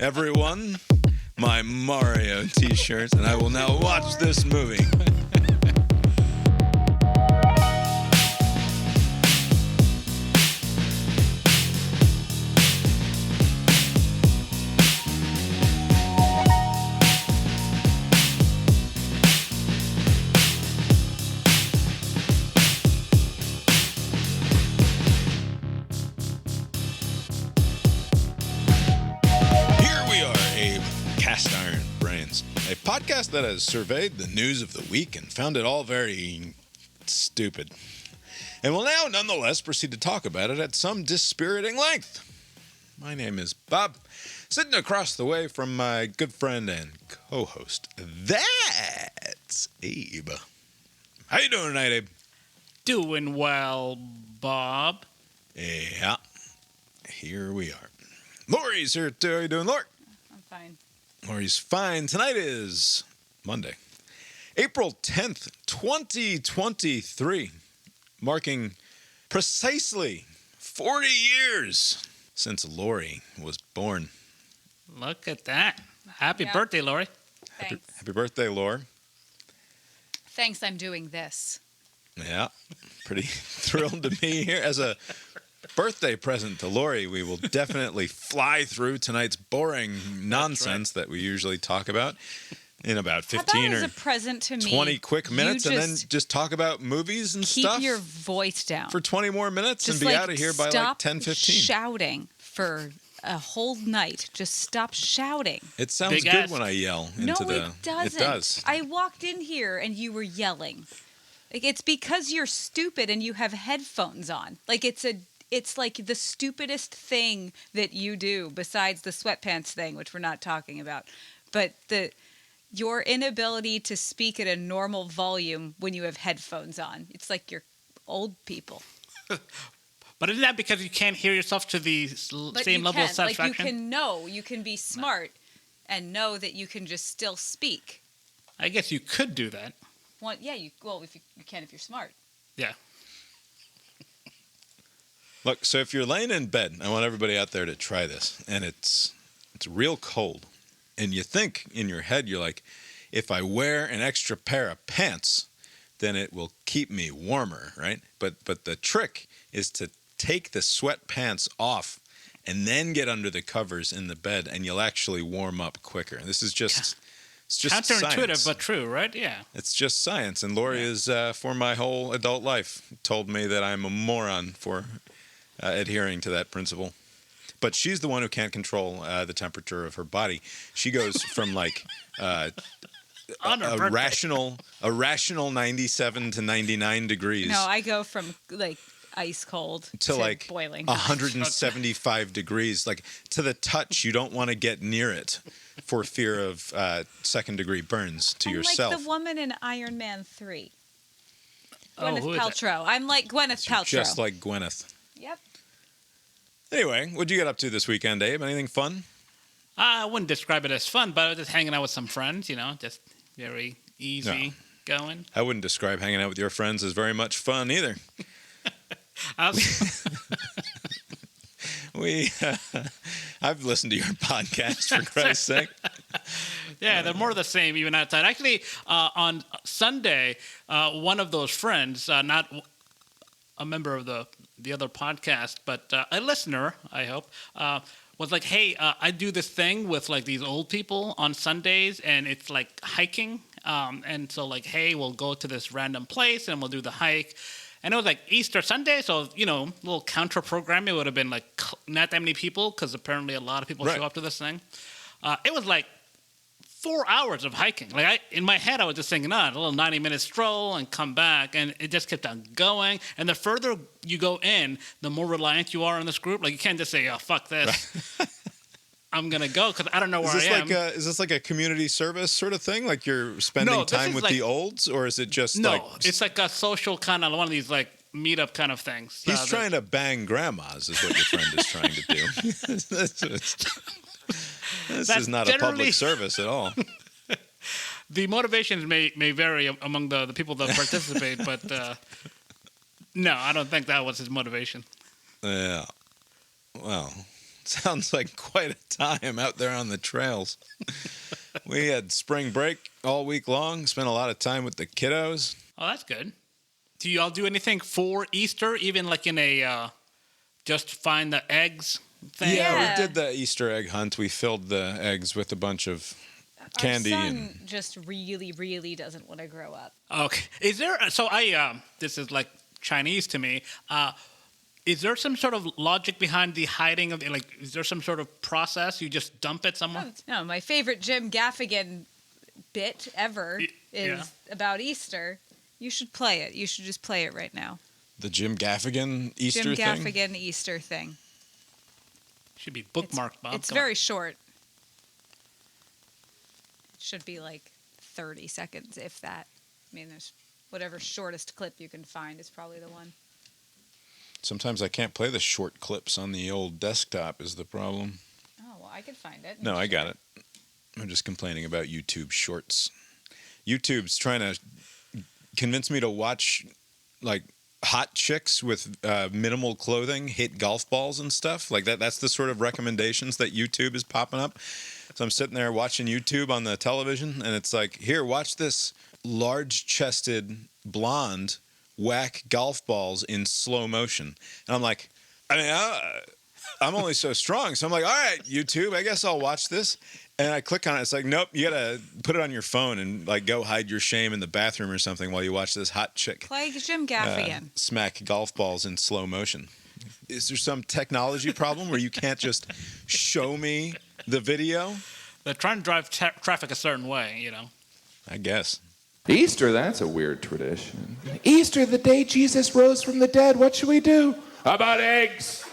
everyone, my Mario t-shirts, and I will now watch this movie. A podcast that has surveyed the news of the week and found it all very stupid. And will now nonetheless proceed to talk about it at some dispiriting length. My name is Bob, sitting across the way from my good friend and co-host, that's Abe. How you doing tonight, Abe? Doing well, Bob. Yeah, here we are. Lori's here too. How you doing, Lori? I'm fine. Lori's fine. Tonight is Monday, April 10th, 2023, marking precisely 40 years since Lori was born. Look at that. Happy birthday, Lori. Thanks. Happy birthday, Lori. Thanks, I'm doing this. Yeah, pretty thrilled to be here. As a birthday present to Lori, we will definitely fly through tonight's boring nonsense that we usually talk about in about 15 or a present to 20 me, quick minutes, and then just talk about movies and keep stuff. Keep your voice down. For 20 more minutes just and be out of here by like 10, 15. Stop shouting for a whole night. Just stop shouting. It sounds good when I yell into the... No, it doesn't. It does. I walked in here and you were yelling. Like, it's because you're stupid and you have headphones on. Like, it's like the stupidest thing that you do besides the sweatpants thing, which we're not talking about. But your inability to speak at a normal volume when you have headphones on. It's like you're old people. But isn't that because you can't hear yourself to the same level of satisfaction? Like, you can be smart and know that you can just still speak. I guess you could do that. Well, yeah, you can if you're smart. Yeah. Look, so if you're laying in bed, I want everybody out there to try this, and it's real cold, and you think in your head, you're like, if I wear an extra pair of pants, then it will keep me warmer, right? But the trick is to take the sweatpants off and then get under the covers in the bed, and you'll actually warm up quicker. This is just... It's just counterintuitive, science. but true, right? Yeah. It's just science, and Lori is, for my whole adult life, told me that I'm a moron for adhering to that principle. But she's the one who can't control the temperature of her body. She goes from like a rational 97 to 99 degrees. No, I go from like ice cold to like boiling 175 degrees. Like to the touch, you don't want to get near it for fear of second-degree burns to yourself. I'm like the woman in Iron Man 3. Oh, Gwyneth Paltrow. I'm like Gwyneth Paltrow. Just like Gwyneth. Yep. Anyway, what'd you get up to this weekend, Abe? Anything fun? I wouldn't describe it as fun, but I was just hanging out with some friends, just very easy going. I wouldn't describe hanging out with your friends as very much fun either. I've listened to your podcast, for Christ's sake. Yeah, they're more of the same, even outside. Actually, on Sunday, one of those friends, not a member of the other podcast, but a listener, I hope, was like, hey, I do this thing with like these old people on Sundays, and it's like hiking. And so like, hey, we'll go to this random place and we'll do the hike. And it was like Easter Sunday, so, a little counter-programming would have been like not that many people, because apparently a lot of people show up to this thing. It was like 4 hours of hiking. Like in my head, I was just thinking, a little 90-minute stroll and come back, and it just kept on going. And the further you go in, the more reliant you are on this group. Like you can't just say, "Oh, fuck this." Right. I'm going to go because I don't know where I am. Is this like a community service sort of thing? Like you're spending time with the olds? Or is it just No, it's like a social kind of one of these like meetup kind of things. He's trying to bang grandmas is what your friend is trying to do. This is not a public service at all. The motivations may vary among the people that participate, but no, I don't think that was his motivation. Yeah. Well, Sounds like quite a time out there on the trails. We had spring break all week long, spent a lot of time with the kiddos. Oh, that's good. Do y'all do anything for Easter, even like in a just find the eggs thing? Yeah, we did the Easter egg hunt. We filled the eggs with a bunch of candy. Our son just really, really doesn't want to grow up. Okay. Is there, so this is like Chinese to me. Is there some sort of logic behind the hiding of, like, is there some sort of process? You just dump it somewhere? No, my favorite Jim Gaffigan bit ever is about Easter. You should play it. You should just play it right now. The Jim Gaffigan Easter Jim thing? Gaffigan Easter thing. Should be bookmarked, Bob. It's very short. It should be like 30 seconds, if that. I mean, there's whatever shortest clip you can find is probably the one. Sometimes I can't play the short clips on the old desktop is the problem. Oh, well, I could find it. No, I got it. I'm just complaining about YouTube Shorts. YouTube's trying to convince me to watch, like, hot chicks with minimal clothing hit golf balls and stuff. Like, that's the sort of recommendations that YouTube is popping up. So I'm sitting there watching YouTube on the television, and it's like, here, watch this large-chested blonde whack golf balls in slow motion. And I'm like, I mean, I'm only so strong. So I'm like, all right, YouTube, I guess I'll watch this. And I click on it. It's like, nope, you got to put it on your phone and like go hide your shame in the bathroom or something while you watch this hot chick. Play Jim Gaffigan. Smack golf balls in slow motion. Is there some technology problem where you can't just show me the video? They're trying to drive traffic a certain way, you know. I guess. Easter, that's a weird tradition. Easter, the day Jesus rose from the dead, what should we do? How about eggs?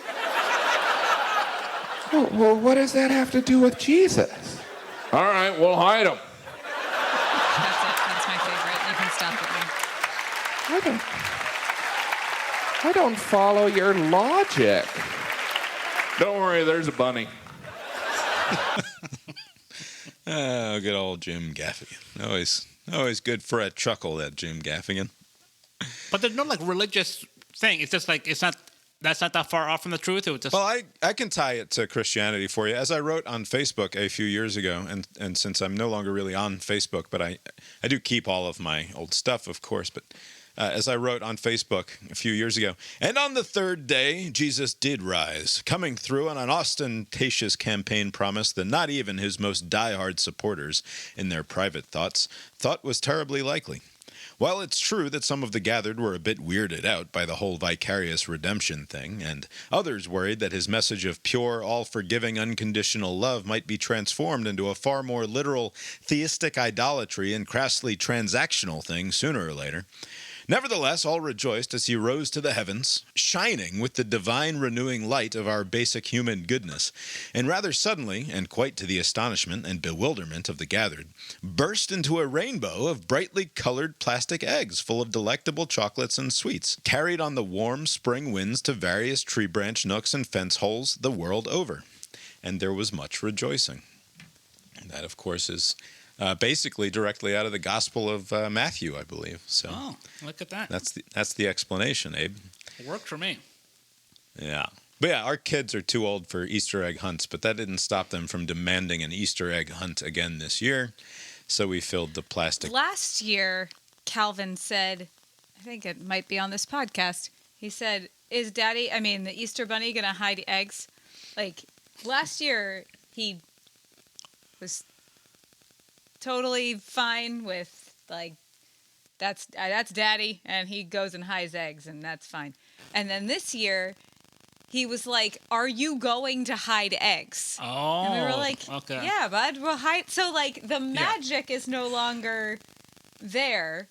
Well, what does that have to do with Jesus? All right, we'll hide them. That's it. That's my favorite. You can stop it now. I don't follow your logic. Don't worry, there's a bunny. Oh, good old Jim Gaffigan. Always good for a chuckle, that Jim Gaffigan. But there's no like religious thing. It's just like that's not that far off from the truth. It was just Well, I can tie it to Christianity for you. As I wrote on Facebook a few years ago, and since I'm no longer really on Facebook, but I do keep all of my old stuff, of course, but as I wrote on Facebook a few years ago, and on the third day, Jesus did rise, coming through on an ostentatious campaign promise that not even his most diehard supporters, in their private thoughts, thought was terribly likely. While it's true that some of the gathered were a bit weirded out by the whole vicarious redemption thing, and others worried that his message of pure, all-forgiving, unconditional love might be transformed into a far more literal theistic idolatry and crassly transactional thing sooner or later, nevertheless, all rejoiced as he rose to the heavens, shining with the divine renewing light of our basic human goodness, and rather suddenly, and quite to the astonishment and bewilderment of the gathered, burst into a rainbow of brightly colored plastic eggs full of delectable chocolates and sweets, carried on the warm spring winds to various tree branch nooks and fence holes the world over. And there was much rejoicing. And that, of course, is basically directly out of the Gospel of Matthew, I believe. So oh, look at that. that's the explanation, Abe. It worked for me. Yeah. But yeah, our kids are too old for Easter egg hunts, but that didn't stop them from demanding an Easter egg hunt again this year. So we filled the plastic. Last year, Calvin said, I think it might be on this podcast, he said, is the Easter Bunny going to hide eggs? Like, last year, he was totally fine with, like, that's Daddy, and he goes and hides eggs, and that's fine. And then this year, he was like, are you going to hide eggs? Oh, and we were like, okay. yeah, bud, we'll hide. So, like, the magic is no longer there.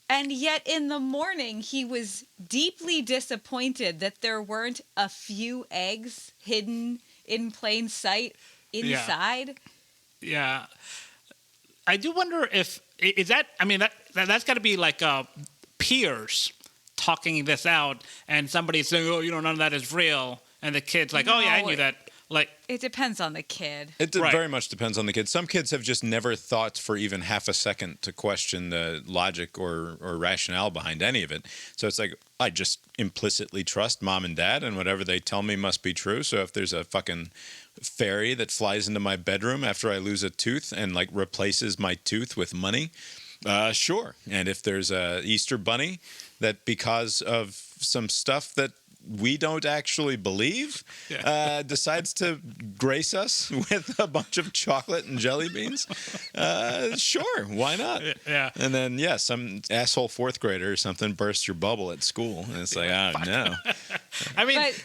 And yet in the morning, he was deeply disappointed that there weren't a few eggs hidden in plain sight inside. Yeah. I do wonder if is that. I mean, that's got to be like peers talking this out, and somebody saying, "Oh, none of that is real," and the kid's like, "Oh yeah, I knew that." Like, It depends on the kid. It Right. very much depends on the kid. Some kids have just never thought for even half a second to question the logic or rationale behind any of it. So it's like, I just implicitly trust mom and dad, and whatever they tell me must be true. So if there's a fucking fairy that flies into my bedroom after I lose a tooth and like replaces my tooth with money, sure. And if there's a Easter bunny that because of some stuff that we don't actually believe, decides to grace us with a bunch of chocolate and jelly beans, sure, why not? Yeah. And then, some asshole fourth grader or something bursts your bubble at school. And it's like, oh, no. I mean, But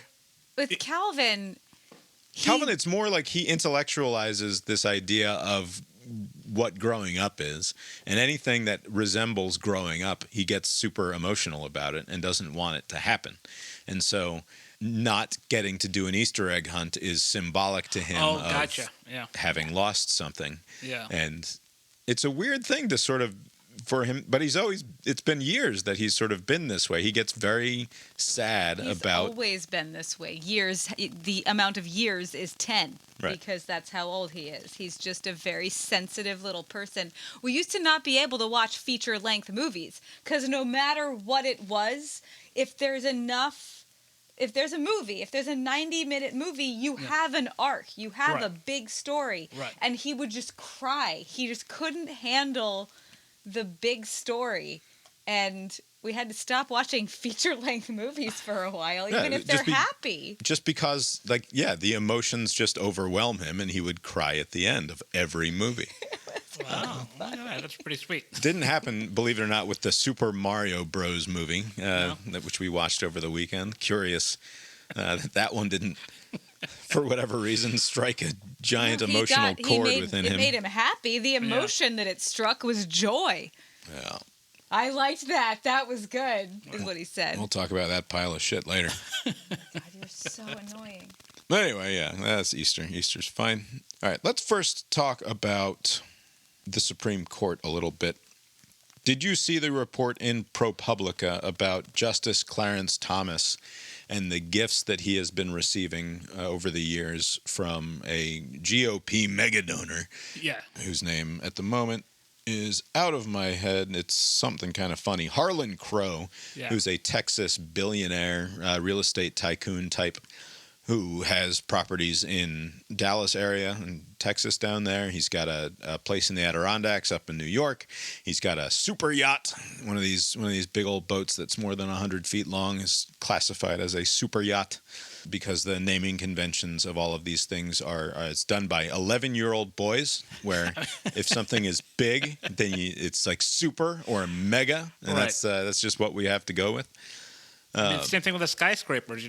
with Calvin, Calvin, it's more like he intellectualizes this idea of what growing up is, and anything that resembles growing up, he gets super emotional about it and doesn't want it to happen. And so not getting to do an Easter egg hunt is symbolic to him of gotcha. Yeah. having lost something. Yeah. And it's a weird thing to sort of, for him, but it's been years that he's sort of been this way. He gets very sad he's about. always been this way. Years, the amount of years is 10. Right. Because that's how old he is. He's just a very sensitive little person. We used to not be able to watch feature-length movies because no matter what it was, if there's a movie, if there's a 90-minute movie, you have an arc. You have a big story. Right. And he would just cry. He just couldn't handle the big story. And we had to stop watching feature-length movies for a while, even if they're happy. Just because, the emotions just overwhelm him, and he would cry at the end of every movie. Wow. That's pretty sweet. Didn't happen, believe it or not, with the Super Mario Bros. Movie, which we watched over the weekend. Curious that one didn't, for whatever reason, strike a giant emotional chord within him. It made him happy. The emotion that it struck was joy. Yeah. I liked that. That was good, is what he said. We'll talk about that pile of shit later. God, you're so annoying. But anyway, that's Easter. Easter's fine. All right, let's first talk about the Supreme Court a little bit. Did you see the report in ProPublica about Justice Clarence Thomas and the gifts that he has been receiving over the years from a GOP mega donor? Yeah. Whose name at the moment is out of my head. It's something kind of funny. Harlan Crow, who's a Texas billionaire, real estate tycoon type, who has properties in Dallas area and Texas down there. He's got a place in the Adirondacks up in New York. He's got a super yacht, one of these big old boats that's more than 100 feet long is classified as a super yacht because the naming conventions of all of these things are it's done by 11-year-old boys, where if something is big, then it's like super or mega, and that's just what we have to go with. Same thing with the skyscrapers,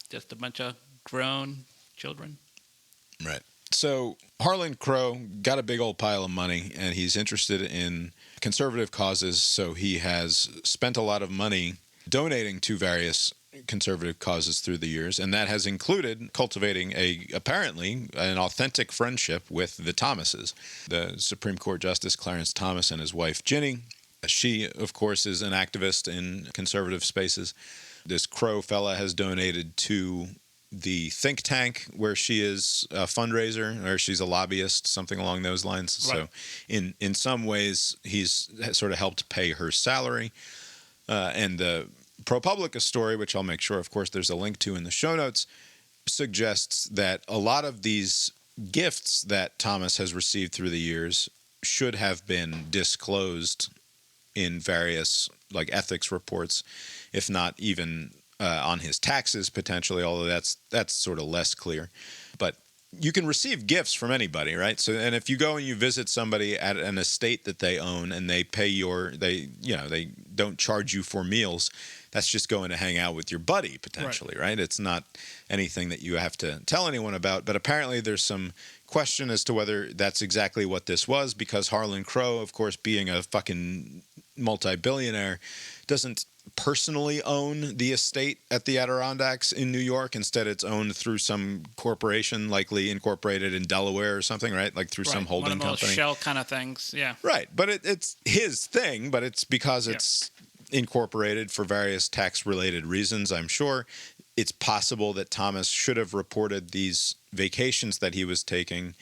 just a bunch of grown children. Right. So Harlan Crow got a big old pile of money, and he's interested in conservative causes. So he has spent a lot of money donating to various conservative causes through the years, and that has included cultivating apparently an authentic friendship with the Thomases. The Supreme Court Justice Clarence Thomas and his wife Ginny. She, of course, is an activist in conservative spaces. This Crow fella has donated to the think tank where she is a fundraiser, or she's a lobbyist, something along those lines. Right. So in some ways, he's sort of helped pay her salary. And the ProPublica story, which I'll make sure, of course, there's a link to in the show notes, suggests that a lot of these gifts that Thomas has received through the years should have been disclosed in various ethics reports, if not even on his taxes potentially, although that's sort of less clear. But you can receive gifts from anybody, right? So, and if you go and you visit somebody at an estate that they own and they pay they don't charge you for meals, that's just going to hang out with your buddy potentially, right? It's not anything that you have to tell anyone about. But apparently there's some question as to whether that's exactly what this was, because Harlan Crow, of course, being a fucking multi-billionaire, doesn't personally own the estate at the Adirondacks in New York. Instead, it's owned through some corporation, likely incorporated in Delaware or something, right? Like through some holding company. One of those shell kind of things, yeah. Right, but it's his thing, but it's because it's incorporated for various tax-related reasons, I'm sure. It's possible that Thomas should have reported these vacations that he was taking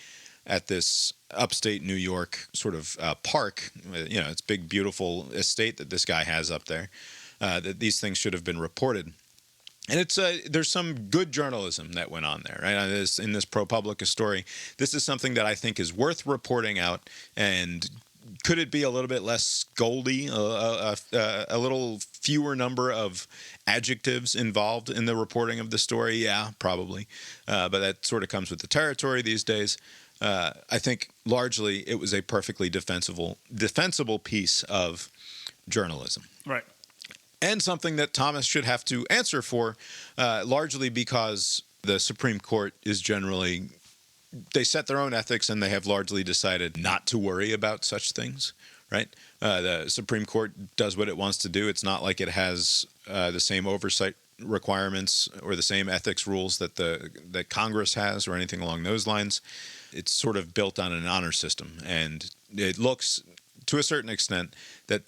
at this upstate New York sort of park. It's big, beautiful estate that this guy has up there. That these things should have been reported. And there's some good journalism that went on there, right? In this ProPublica story, this is something that I think is worth reporting out. And could it be a little bit less scoldy, a little fewer number of adjectives involved in the reporting of the story? Yeah, probably. But that sort of comes with the territory these days. I think largely it was a perfectly defensible piece of journalism. Right. And something that Thomas should have to answer for, largely because the Supreme Court is generally, they set their own ethics and they have largely decided not to worry about such things, right? The Supreme Court does what it wants to do. It's not like it has the same oversight requirements or the same ethics rules that Congress has or anything along those lines. It's sort of built on an honor system. And it looks, to a certain extent, that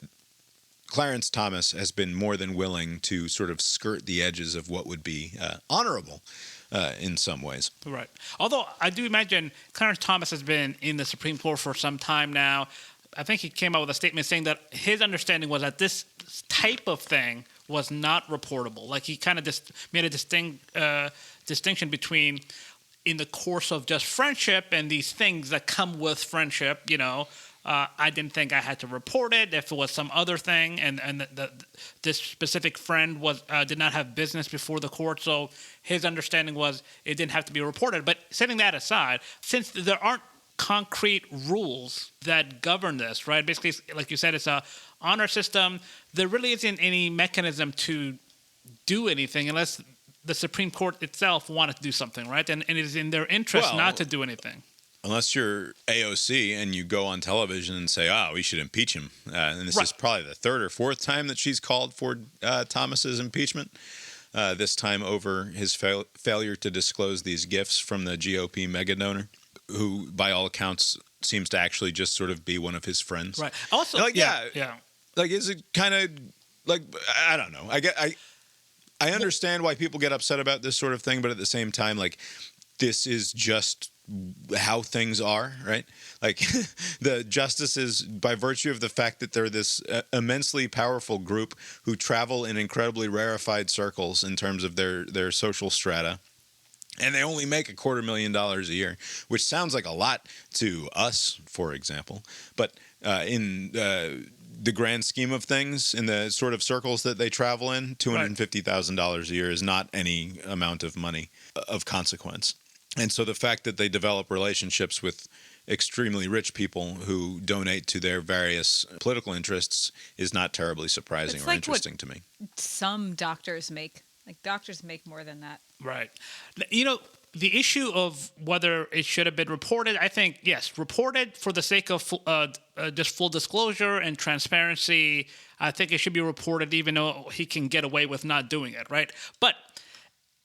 Clarence Thomas has been more than willing to sort of skirt the edges of what would be honorable in some ways. Right. Although I do imagine Clarence Thomas has been in the Supreme Court for some time now. I think he came out with a statement saying that his understanding was that this type of thing was not reportable. Like he kind of just made a distinction between in the course of just friendship and these things that come with friendship, I didn't think I had to report it if it was some other thing, and this specific friend did not have business before the court, so his understanding was it didn't have to be reported. But setting that aside, since there aren't concrete rules that govern this, right? Basically, like you said, it's a honor system. There really isn't any mechanism to do anything unless the Supreme Court itself wanted to do something, right? And it is in their interest not to do anything. Unless you're AOC and you go on television and say, we should impeach him. And this is probably the third or fourth time that she's called for Thomas's impeachment, this time over his failure to disclose these gifts from the GOP mega donor, who, by all accounts, seems to actually just sort of be one of his friends. Right. Also, yeah. Like, is it kind of like, I don't know. I understand why people get upset about this sort of thing, but at the same time, like, this is just how things are, right? Like the justices, by virtue of the fact that they're this immensely powerful group who travel in incredibly rarefied circles in terms of their social strata, and they only make $250,000 a year, which sounds like a lot to us, for example, but in the grand scheme of things, in the sort of circles that they travel in, $250,000 a year is not any amount of money of consequence. And so the fact that they develop relationships with extremely rich people who donate to their various political interests is not terribly surprising or interesting to me. Some doctors make. Like, doctors make more than that. Right. The issue of whether it should have been reported, I think, yes, reported for the sake of just full disclosure and transparency. I think it should be reported even though he can get away with not doing it, right? But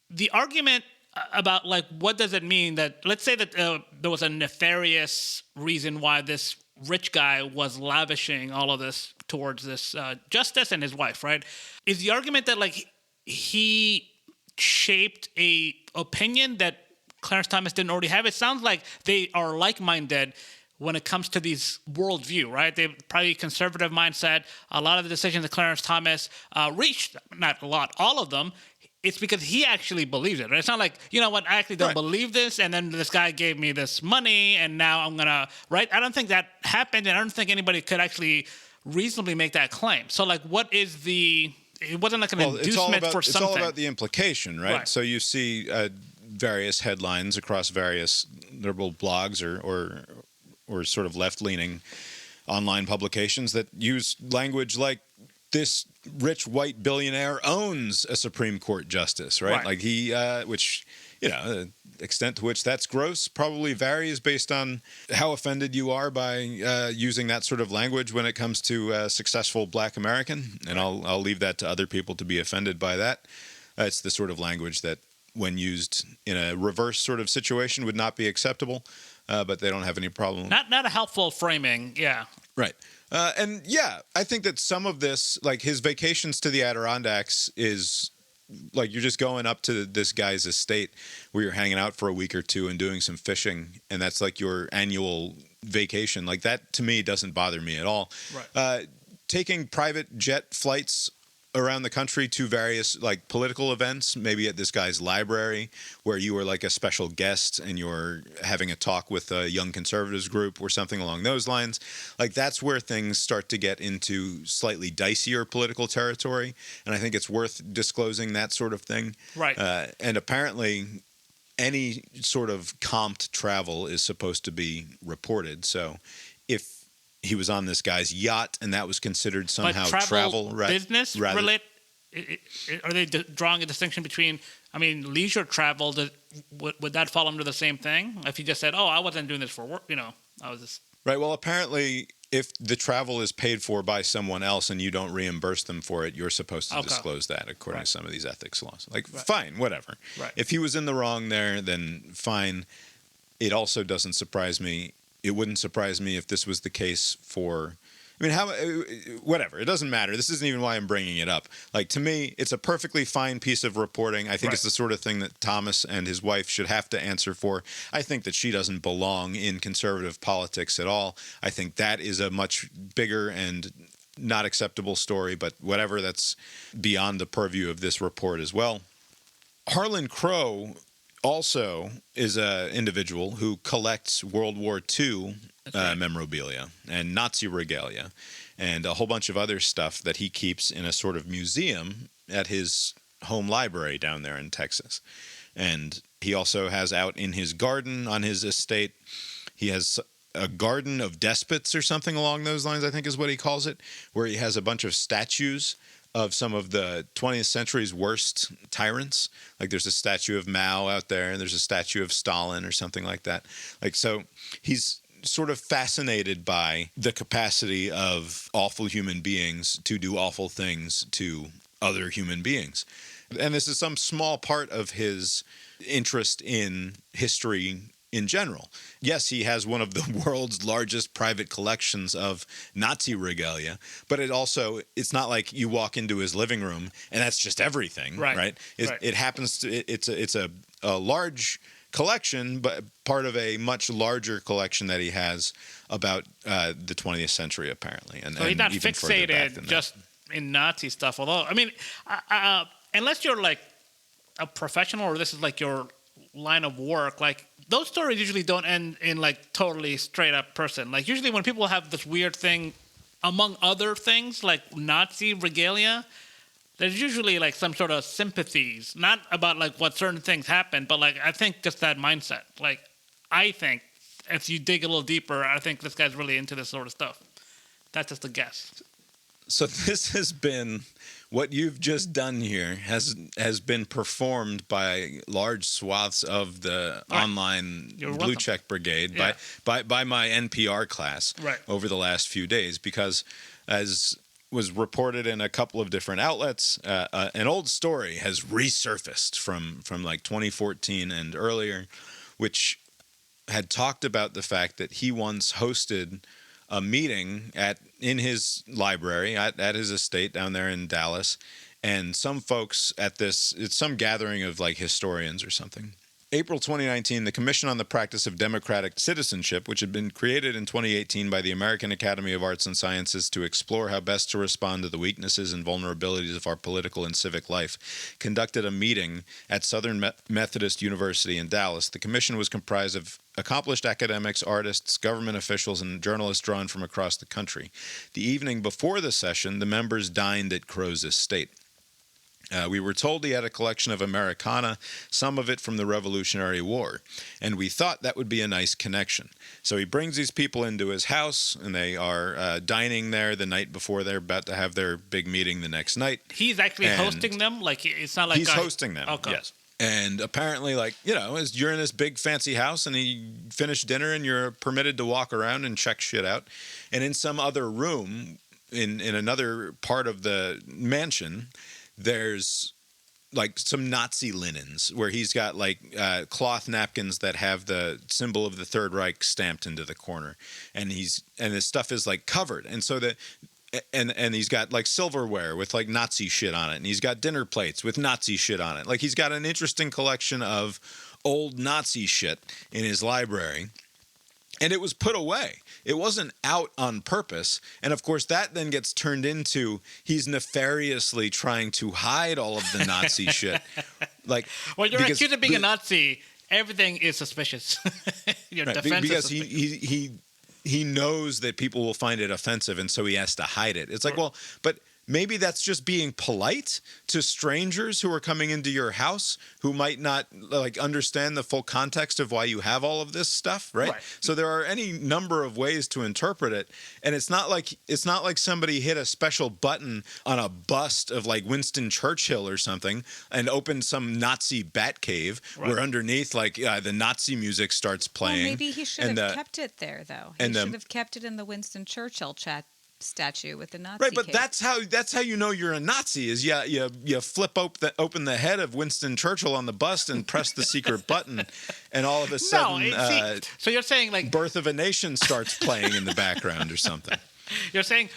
the argument about, like, what does it mean that, let's say that there was a nefarious reason why this rich guy was lavishing all of this towards this justice and his wife, right? Is the argument that, like, he shaped a opinion that Clarence Thomas didn't already have? It sounds like they are like-minded when it comes to these worldview, right? They probably conservative mindset. A lot of the decisions that Clarence Thomas reached, not a lot, all of them, it's because he actually believes it. Right? It's not like, you know what, I actually don't believe this, and then this guy gave me this money, and now I'm going to, right? I don't think that happened, and I don't think anybody could actually reasonably make that claim. So, like, what is it wasn't like an inducement for something. It's all about the implication, right? So you see various headlines across various liberal blogs or sort of left-leaning online publications that use language like, this rich white billionaire owns a Supreme Court justice, right? Like which, the extent to which that's gross probably varies based on how offended you are by using that sort of language when it comes to a successful Black American. And I'll leave that to other people to be offended by that. It's the sort of language that, when used in a reverse sort of situation, would not be acceptable, but they don't have any problem. Not a helpful framing, yeah. Right. And yeah, I think that some of this, like his vacations to the Adirondacks, is like you're just going up to this guy's estate where you're hanging out for a week or two and doing some fishing, and that's like your annual vacation. Like that to me doesn't bother me at all. Right. Taking private jet flights around the country to various like political events, maybe at this guy's library where you were like a special guest and you're having a talk with a young conservatives group or something along those lines. Like that's where things start to get into slightly dicier political territory. And I think it's worth disclosing that sort of thing. Right. And apparently any sort of comped travel is supposed to be reported. So if he was on this guy's yacht, and that was considered somehow travel business relate. Are they drawing a distinction between? I mean, leisure travel. Would that fall under the same thing? If you just said, "Oh, I wasn't doing this for work," I was just right. Well, apparently, if the travel is paid for by someone else and you don't reimburse them for it, you're supposed to disclose that according to some of these ethics laws. Like, fine, whatever. Right. If he was in the wrong there, then fine. It also doesn't surprise me. It wouldn't surprise me if this was the case for, I mean, whatever. It doesn't matter. This isn't even why I'm bringing it up. Like, to me, it's a perfectly fine piece of reporting. I think it's the sort of thing that Thomas and his wife should have to answer for. I think that she doesn't belong in conservative politics at all. I think that is a much bigger and not acceptable story, but whatever, that's beyond the purview of this report as well. Harlan Crow also is an individual who collects World War II memorabilia and Nazi regalia and a whole bunch of other stuff that he keeps in a sort of museum at his home library down there in Texas. And he also has out in his garden on his estate, he has a garden of despots or something along those lines, I think is what he calls it, where he has a bunch of statues of some of the 20th century's worst tyrants. Like there's a statue of Mao out there, and there's a statue of Stalin or something like that. Like, so he's sort of fascinated by the capacity of awful human beings to do awful things to other human beings. And this is some small part of his interest in history in general. Yes, he has one of the world's largest private collections of Nazi regalia, but it's not like you walk into his living room and that's just everything, right? It happens to, it's a large collection, but part of a much larger collection that he has about the 20th century, apparently. And, so he's not even fixated just in Nazi stuff, although, I mean, unless you're like a professional or this is like your line of work, like those stories usually don't end in like totally straight up person. Like usually when people have this weird thing, among other things like Nazi regalia, there's usually like some sort of sympathies, not about like what certain things happen, but like I think just that mindset. Like I think if you dig a little deeper, I think this guy's really into this sort of stuff. That's just a guess. So this has been, what you've just done here has been performed by large swaths of the online Blue Check Brigade by my NPR class over the last few days, because as was reported in a couple of different outlets, an old story has resurfaced from like 2014 and earlier, which had talked about the fact that he once hosted a meeting in his library at his estate down there in Dallas, and some folks it's some gathering of like historians or something. April 2019, the Commission on the Practice of Democratic Citizenship, which had been created in 2018 by the American Academy of Arts and Sciences to explore how best to respond to the weaknesses and vulnerabilities of our political and civic life, conducted a meeting at Southern Methodist University in Dallas. The commission was comprised of accomplished academics, artists, government officials, and journalists drawn from across the country. The evening before the session, the members dined at Crow's estate. We were told he had a collection of Americana, some of it from the Revolutionary War, and we thought that would be a nice connection. So he brings these people into his house, and they are dining there the night before they're about to have their big meeting the next night. He's actually hosting them? Like, it's not like... He's hosting them, yes. And apparently, like, as you're in this big fancy house and you finish dinner and you're permitted to walk around and check shit out, and in some other room, in another part of the mansion, there's like some Nazi linens where he's got like cloth napkins that have the symbol of the Third Reich stamped into the corner, and his stuff is like covered, and so and he's got like silverware with like Nazi shit on it, and he's got dinner plates with Nazi shit on it. Like he's got an interesting collection of old Nazi shit in his library. And it was put away. It wasn't out on purpose. And of course, that then gets turned into he's nefariously trying to hide all of the Nazi shit. Like, well, you're accused of being a Nazi. Everything is suspicious. Your right, defense because is he knows that people will find it offensive, and so he has to hide it. It's like, well, but maybe that's just being polite to strangers who are coming into your house who might not like understand the full context of why you have all of this stuff, right? So there are any number of ways to interpret it, and it's not like somebody hit a special button on a bust of like Winston Churchill or something and opened some Nazi bat cave where underneath like the Nazi music starts playing. Well, maybe he should have kept it there though. He should have kept it in the Winston Churchill statue with the Nazi. Right, but cave. that's how you know you're a Nazi is you flip open the head of Winston Churchill on the bust and press the secret button, and all of a sudden, so you're saying like "Birth of a Nation" starts playing in the background or something. You're saying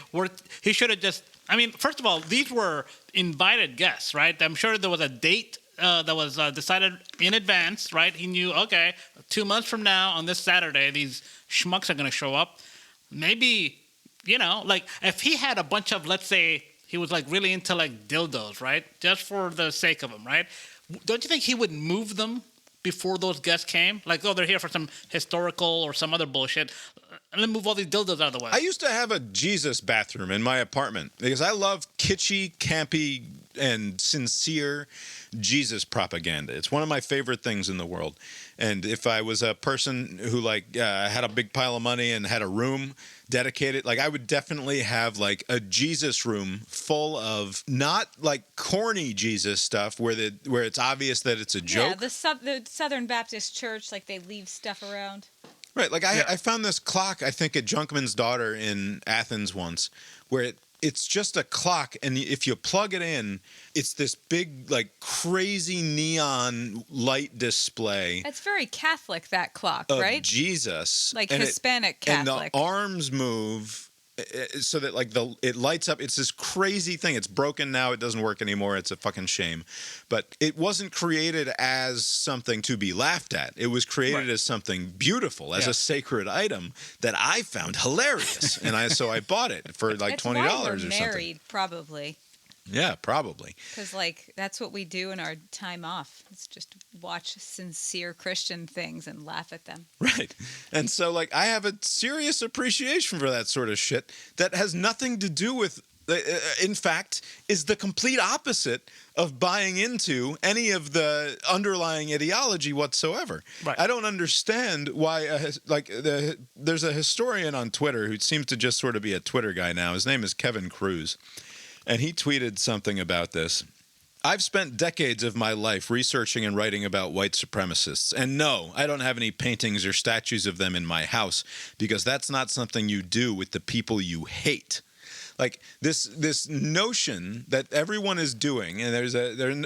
he should have just. I mean, first of all, these were invited guests, right? I'm sure there was a date that was decided in advance, right? He knew, okay, 2 months from now on this Saturday, these schmucks are going to show up. Maybe. You know, like if he had a bunch of, let's say, he was like really into like dildos, right? Just for the sake of them, right? Don't you think he would move them before those guests came? Like, oh, they're here for some historical or some other bullshit. And then move all these dildos out of the way. I used to have a Jesus bathroom in my apartment because I love kitschy, campy, and sincere Jesus propaganda. It's one of my favorite things in the world. And if I was a person who like had a big pile of money and had a room dedicated, like I would definitely have like a Jesus room full of not like corny Jesus stuff where it's obvious that it's a joke. Yeah, the Southern Baptist Church, like they leave stuff around. Right, like I found this clock, I think, at Junkman's Daughter in Athens once, where it's just a clock, and if you plug it in, it's this big, like, crazy neon light display. It's very Catholic, that clock, of right? Jesus. Like Hispanic Catholic. And the arms move so that, like, it lights up. It's this crazy thing. It's broken now. It doesn't work anymore. It's a fucking shame. But it wasn't created as something to be laughed at. It was created as something beautiful, as a sacred item that I found hilarious. And so I bought it for like $20 why or we're something. Married, probably. Yeah, probably. Because, like, that's what we do in our time off. It's just watch sincere Christian things and laugh at them. Right. And so, like, I have a serious appreciation for that sort of shit that has nothing to do with, in fact, is the complete opposite of buying into any of the underlying ideology whatsoever. Right. I don't understand why, there's a historian on Twitter who seems to just sort of be a Twitter guy now. His name is Kevin Cruz. And he tweeted something about this. I've spent decades of my life researching and writing about white supremacists. And no, I don't have any paintings or statues of them in my house because that's not something you do with the people you hate. Like this notion that everyone is doing, and there are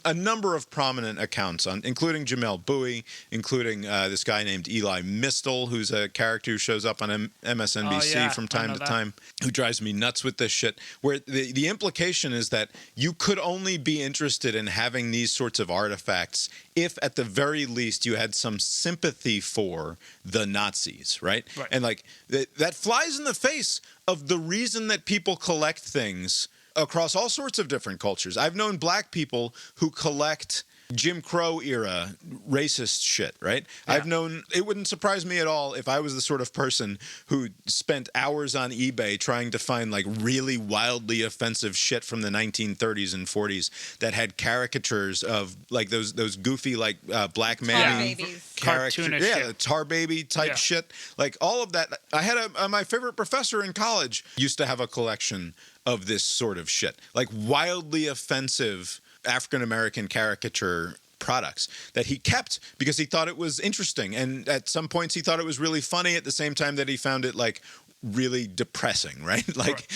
a number of prominent accounts including Jamel Bowie, including this guy named Eli Mistel, who's a character who shows up on MSNBC from time to time, who drives me nuts with this shit. Where the implication is that you could only be interested in having these sorts of artifacts if, at the very least, you had some sympathy for the Nazis, right? And like that flies in the face of the reason that people collect things across all sorts of different cultures. I've known black people who collect Jim Crow era racist shit, right? Yeah. It wouldn't surprise me at all if I was the sort of person who spent hours on eBay trying to find like really wildly offensive shit from the 1930s and 40s that had caricatures of like those goofy like black man characters. Yeah, the Tar Baby type shit. Like all of that. I had my favorite professor in college used to have a collection of this sort of shit. Like wildly offensive African-American caricature products that he kept because he thought it was interesting. And at some points he thought it was really funny at the same time that he found it like really depressing, right? Like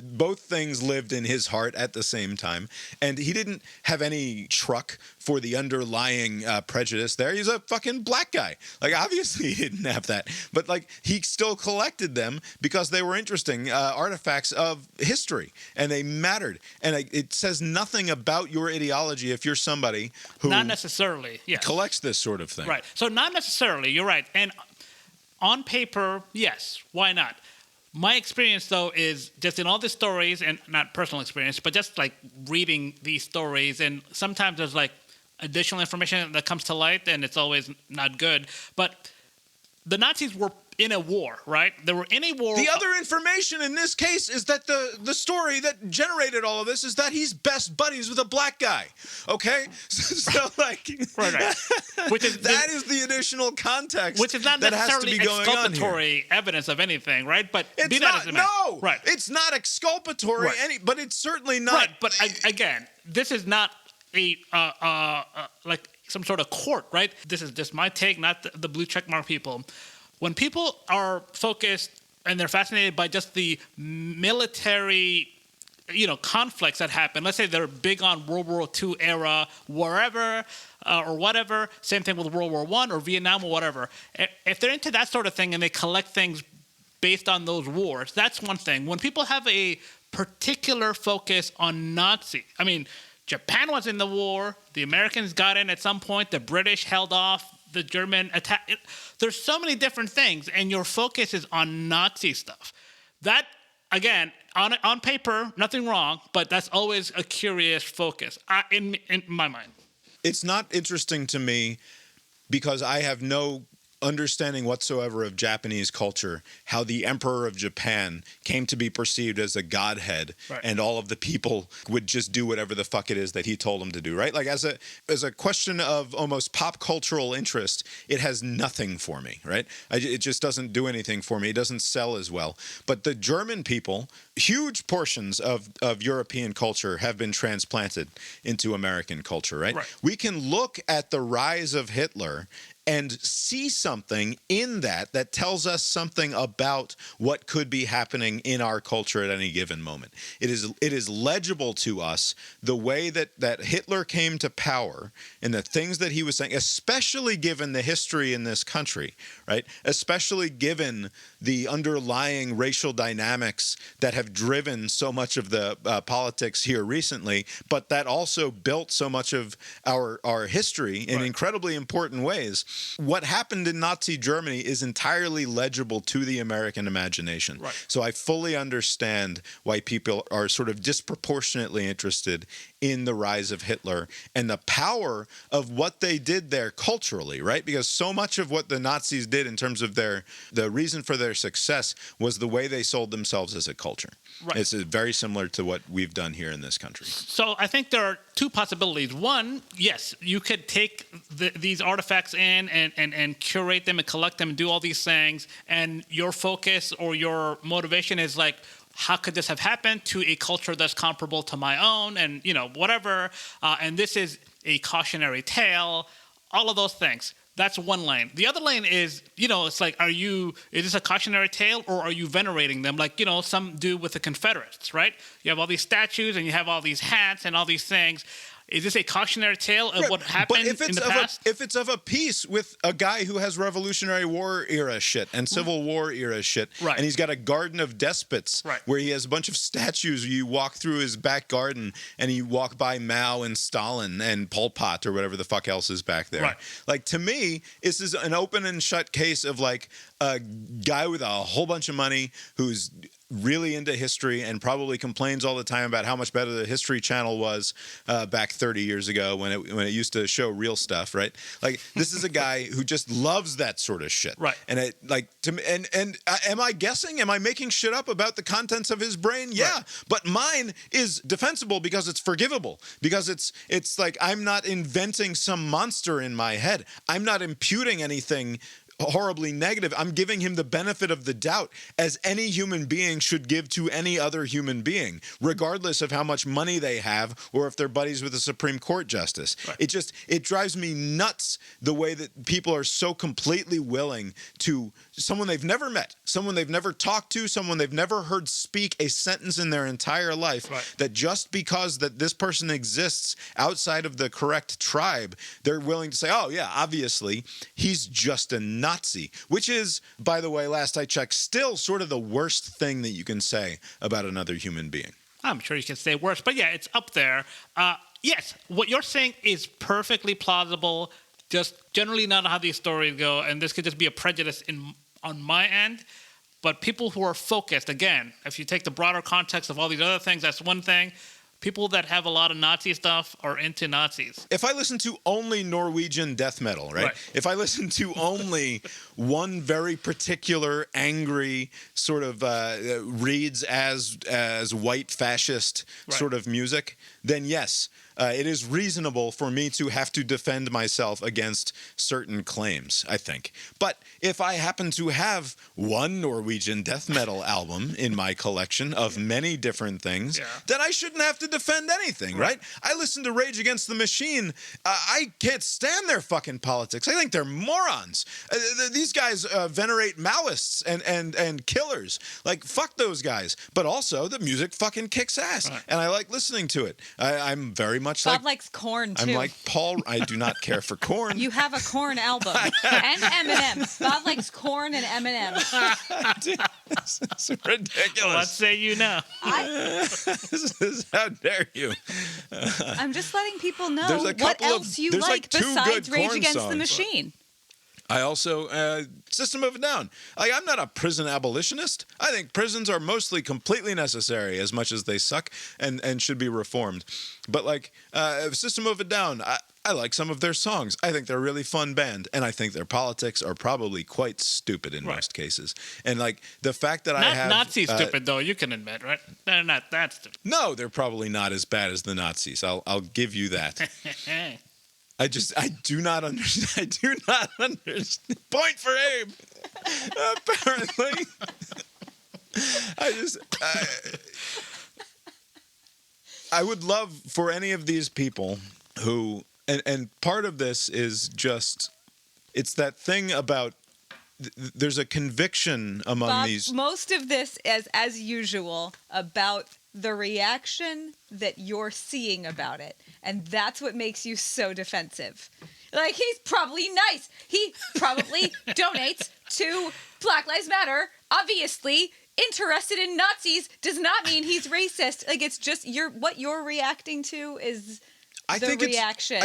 both things lived in his heart at the same time, and he didn't have any truck for the underlying prejudice there. He's a fucking black guy. Like, obviously he didn't have that, but like he still collected them because they were interesting artifacts of history and they mattered. And it says nothing about your ideology if you're somebody who not necessarily collects this sort of thing. Right. So not necessarily. You're right. And on paper, yes. Why not? My experience, though, is just in all the stories, and not personal experience, but just like reading these stories, and sometimes there's like additional information that comes to light, and it's always not good. But the Nazis were in a war, right? They were in a war. The other information in this case is that the story that generated all of this is that he's best buddies with a black guy. Okay? So like right. Which is that is the additional context, which is not that has to necessarily be going on exculpatory here. evidence of anything, right? But It's be that not. as it may. No, right? It's not exculpatory. Right. But it's certainly not. Right. But again, this is not a like some sort of court, right? This is just my take, not the blue checkmark people. When people are focused and they're fascinated by just the military, conflicts that happen. Let's say they're big on World War II era, wherever or whatever. Same thing with World War I or Vietnam or whatever. If they're into that sort of thing and they collect things based on those wars, that's one thing. When people have a particular focus on Nazi, I mean, Japan was in the war. The Americans got in at some point. The British held off. The German attack. There's so many different things, and your focus is on Nazi stuff. That, again, on paper, nothing wrong, but that's always a curious focus in my mind. It's not interesting to me because I have no understanding whatsoever of Japanese culture, how the Emperor of Japan came to be perceived as a godhead, right, and all of the people would just do whatever the fuck it is that he told them to do, right? Like as a question of almost pop cultural interest, it has nothing for me, right? It just doesn't do anything for me. It doesn't sell as well. But the German people, huge portions of European culture have been transplanted into American culture, right? We can look at the rise of Hitler and see something in that tells us something about what could be happening in our culture at any given moment. It is legible to us the way that Hitler came to power and the things that he was saying, especially given the history in this country, right? Especially given the underlying racial dynamics that have driven so much of the politics here recently, but that also built so much of our history in incredibly important ways. What happened in Nazi Germany is entirely legible to the American imagination. Right. So I fully understand why people are sort of disproportionately interested in the rise of Hitler and the power of what they did there culturally, right? Because so much of what the Nazis did in terms of the reason for their success was the way they sold themselves as a culture. Right. It's very similar to what we've done here in this country. So I think there are two possibilities. One, yes, you could take these artifacts in and curate them and collect them and do all these things, and your focus or your motivation is like, how could this have happened to a culture that's comparable to my own, and whatever, and this is a cautionary tale, all of those things. That's one lane. The other lane is, it's like, is this a cautionary tale or are you venerating them? Like, some do with the Confederates, right? You have all these statues and you have all these hats and all these things. Is this a cautionary tale of what happened in the past? If it's of a piece with a guy who has Revolutionary War era shit and Civil War era shit, right, and he's got a garden of despots, right, where he has a bunch of statues. You walk through his back garden and you walk by Mao and Stalin and Pol Pot or whatever the fuck else is back there. Right. Like, to me, this is an open and shut case of like a guy with a whole bunch of money who's really into history and probably complains all the time about how much better the History Channel was back 30 years ago when it used to show real stuff, right? Like, this is a guy who just loves that sort of shit, right? And am I guessing? Am I making shit up about the contents of his brain? Yeah, right. But mine is defensible because it's forgivable, because it's like I'm not inventing some monster in my head. I'm not imputing anything horribly negative. I'm giving him the benefit of the doubt, as any human being should give to any other human being, regardless of how much money they have or if they're buddies with a Supreme Court justice. Right. It drives me nuts the way that people are so completely willing to someone they've never met, someone they've never talked to, someone they've never heard speak a sentence in their entire life, right, that just because that this person exists outside of the correct tribe, they're willing to say, oh yeah, obviously he's just a Nazi, which is, by the way, last I checked, still sort of the worst thing that you can say about another human being. I'm sure you can say worse, but yeah, it's up there. Yes, what you're saying is perfectly plausible, just generally not how these stories go, and this could just be a prejudice on my end. But people who are focused, again, if you take the broader context of all these other things, that's one thing. People that have a lot of Nazi stuff are into Nazis. If I listen to only Norwegian death metal, right? If I listen to only one very particular angry sort of reads as white fascist sort of music, then yes, it is reasonable for me to have to defend myself against certain claims, I think. But if I happen to have one Norwegian death metal album in my collection of many different things, then I shouldn't have to defend anything, right? I listen to Rage Against the Machine. I can't stand their fucking politics. I think they're morons. These guys venerate Maoists and killers. Like, fuck those guys. But also, the music fucking kicks ass. Right. And I like listening to it. I'm very much Bob likes Korn, too. I'm like Paul. I do not care for Korn. You have a Korn album. And Eminem. Bob likes Korn and Eminem. It's ridiculous. Well, let's say you know. How dare you? I'm just letting people know what else you like besides Rage Against the Machine. I also, System of a Down. Like, I'm not a prison abolitionist. I think prisons are mostly completely necessary as much as they suck and should be reformed. But like, System of a Down, I like some of their songs. I think they're a really fun band, and I think their politics are probably quite stupid in most cases. And like, the fact that I have... Not Nazi stupid, though, you can admit, right? They're not that stupid. No, they're probably not as bad as the Nazis. I'll give you that. I do not understand. I do not understand. Point for Abe. Apparently. I would love for any of these people who, and part of this is just, it's that thing about, there's a conviction among Bob, these. Most of this is, as usual, about the reaction that you're seeing about it. And that's what makes you so defensive. Like, he's probably nice. He probably donates to Black Lives Matter. Obviously, interested in Nazis does not mean he's racist. Like, it's just what you're reacting to is the reaction.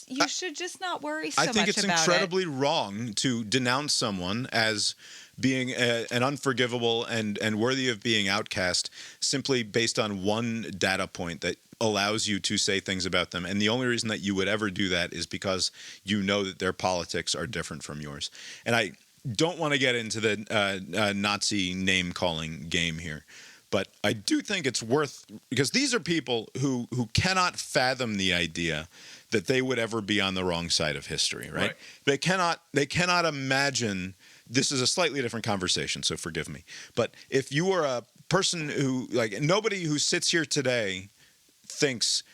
You should just not worry so much about it. I think it's incredibly wrong to denounce someone as being an unforgivable and worthy of being outcast simply based on one data point that allows you to say things about them. And the only reason that you would ever do that is because you know that their politics are different from yours. And I don't want to get into the Nazi name-calling game here, but I do think it's worth, because these are people who cannot fathom the idea that they would ever be on the wrong side of history, right? They cannot imagine. This is a slightly different conversation, so forgive me. But if you are a person who, like, nobody who sits here today thinks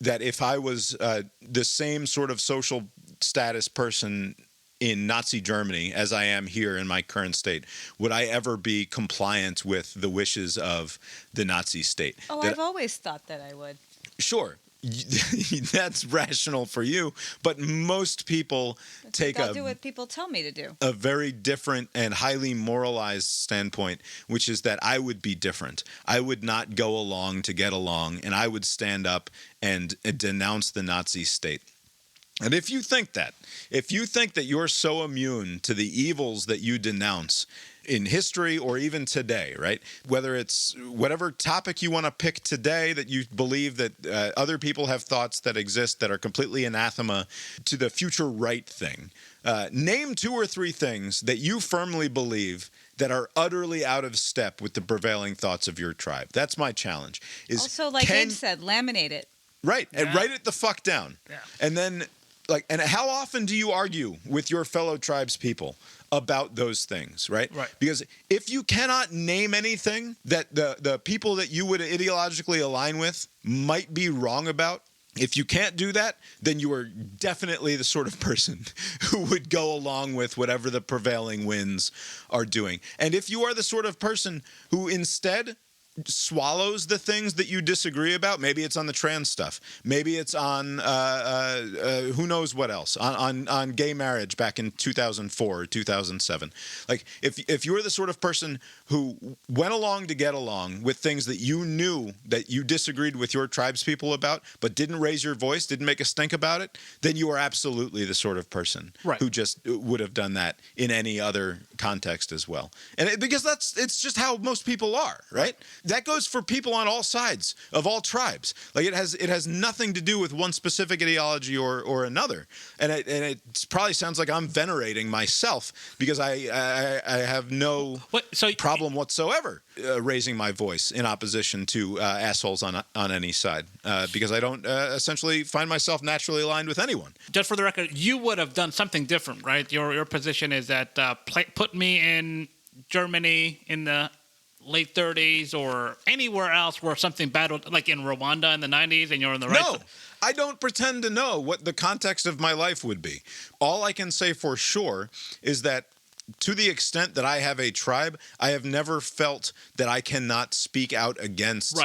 that if I was the same sort of social status person in Nazi Germany as I am here in my current state, would I ever be compliant with the wishes of the Nazi state? Oh, I've always thought that I would. Sure. That's rational for you, but most people I'll do what people tell me to do. A very different and highly moralized standpoint, which is that I would be different. I would not go along to get along, and I would stand up and denounce the Nazi state. And if you think that you're so immune to the evils that you denounce in history or even today, right? Whether it's whatever topic you want to pick today that you believe that other people have thoughts that exist that are completely anathema to the future right thing. Name 2 or 3 things that you firmly believe that are utterly out of step with the prevailing thoughts of your tribe. That's my challenge. Also, like Abe said, laminate it. Right, and write it the fuck down. Yeah. And then like, and how often do you argue with your fellow tribes people about those things, right? Right. Because if you cannot name anything that the people that you would ideologically align with might be wrong about, if you can't do that, then you are definitely the sort of person who would go along with whatever the prevailing winds are doing. And if you are the sort of person who instead swallows the things that you disagree about, maybe it's on the trans stuff, maybe it's on who knows what else, on gay marriage back in 2004 or 2007. Like, if you're the sort of person who went along to get along with things that you knew that you disagreed with your tribes people about, but didn't raise your voice, didn't make a stink about it, then you are absolutely the sort of person who just would have done that in any other context as well. And because it's just how most people are, right? That goes for people on all sides of all tribes. Like, it has nothing to do with one specific ideology or another. And it probably sounds like I'm venerating myself because I have no problem whatsoever raising my voice in opposition to assholes on any side because I don't essentially find myself naturally aligned with anyone. Just for the record, you would have done something different, right? Your position is that put me in Germany in the late 30s or anywhere else where something bad, like in Rwanda in the 90s, and you're in the right. No, I don't pretend to know what the context of my life would be. All I can say for sure is that to the extent that I have a tribe, I have never felt that I cannot speak out against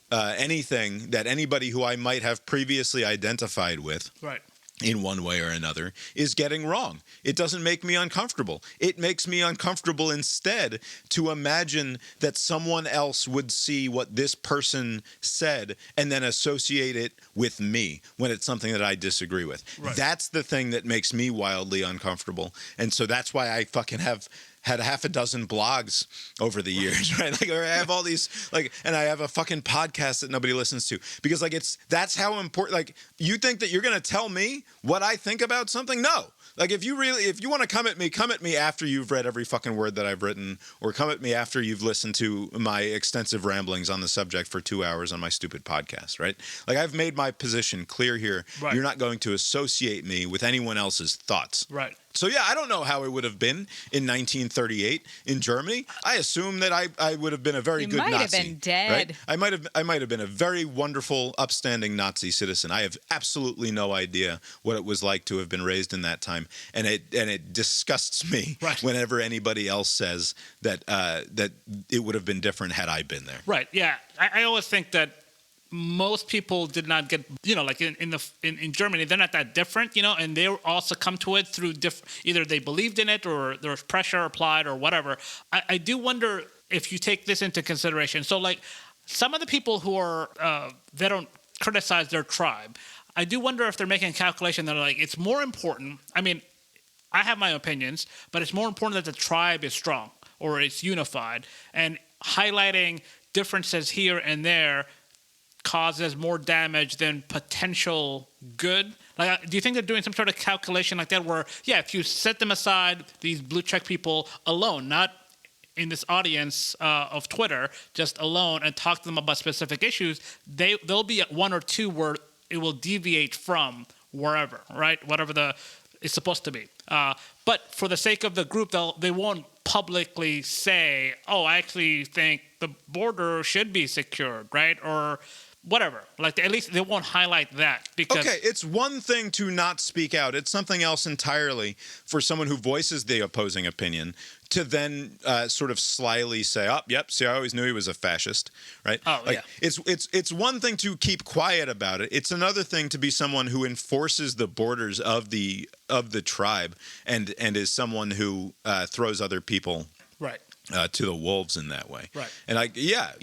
anything that anybody who I might have previously identified with. Right. In one way or another, is getting wrong. It doesn't make me uncomfortable. It makes me uncomfortable instead to imagine that someone else would see what this person said and then associate it with me when it's something that I disagree with. Right. That's the thing that makes me wildly uncomfortable. And so that's why I fucking have had half a dozen blogs over the years, right? Like, or I have all these, like, and I have a fucking podcast that nobody listens to because, like, that's how important. Like, you think that you're gonna tell me what I think about something? No. Like, if you want to come at me after you've read every fucking word that I've written, or come at me after you've listened to my extensive ramblings on the subject for 2 hours on my stupid podcast, right? Like, I've made my position clear here. Right. You're not going to associate me with anyone else's thoughts. Right. So, yeah, I don't know how it would have been in 1938 in Germany. I assume that I would have been a very good Nazi. You might have been dead. Right? I might have been a very wonderful, upstanding Nazi citizen. I have absolutely no idea what it was like to have been raised in that time, and it disgusts me whenever anybody else says that that it would have been different had I been there. Right. Yeah. I always think that most people did not get, like in Germany, they're not that different, and they also come to it through either they believed in it or there was pressure applied or whatever. I do wonder if you take this into consideration. So, like, some of the people who are they don't criticize their tribe, I do wonder if they're making a calculation that, like, it's more important. I mean, I have my opinions, but it's more important that the tribe is strong or it's unified, and highlighting differences here and there causes more damage than potential good. Like, do you think they're doing some sort of calculation like that where, if you set them aside, these blue check people alone, not in this audience of Twitter, just alone, and talk to them about specific issues, they'll be at one or two where it will deviate from wherever, right? Whatever it's supposed to be. But for the sake of the group, they won't publicly say, oh, I actually think the border should be secured, right? Or whatever. Like, at least they won't highlight that because... Okay, it's one thing to not speak out. It's something else entirely for someone who voices the opposing opinion to then sort of slyly say, oh, yep, see, I always knew he was a fascist, right? Oh, like, yeah. It's one thing to keep quiet about it. It's another thing to be someone who enforces the borders of the tribe and is someone who throws other people to the wolves in that way. Right. And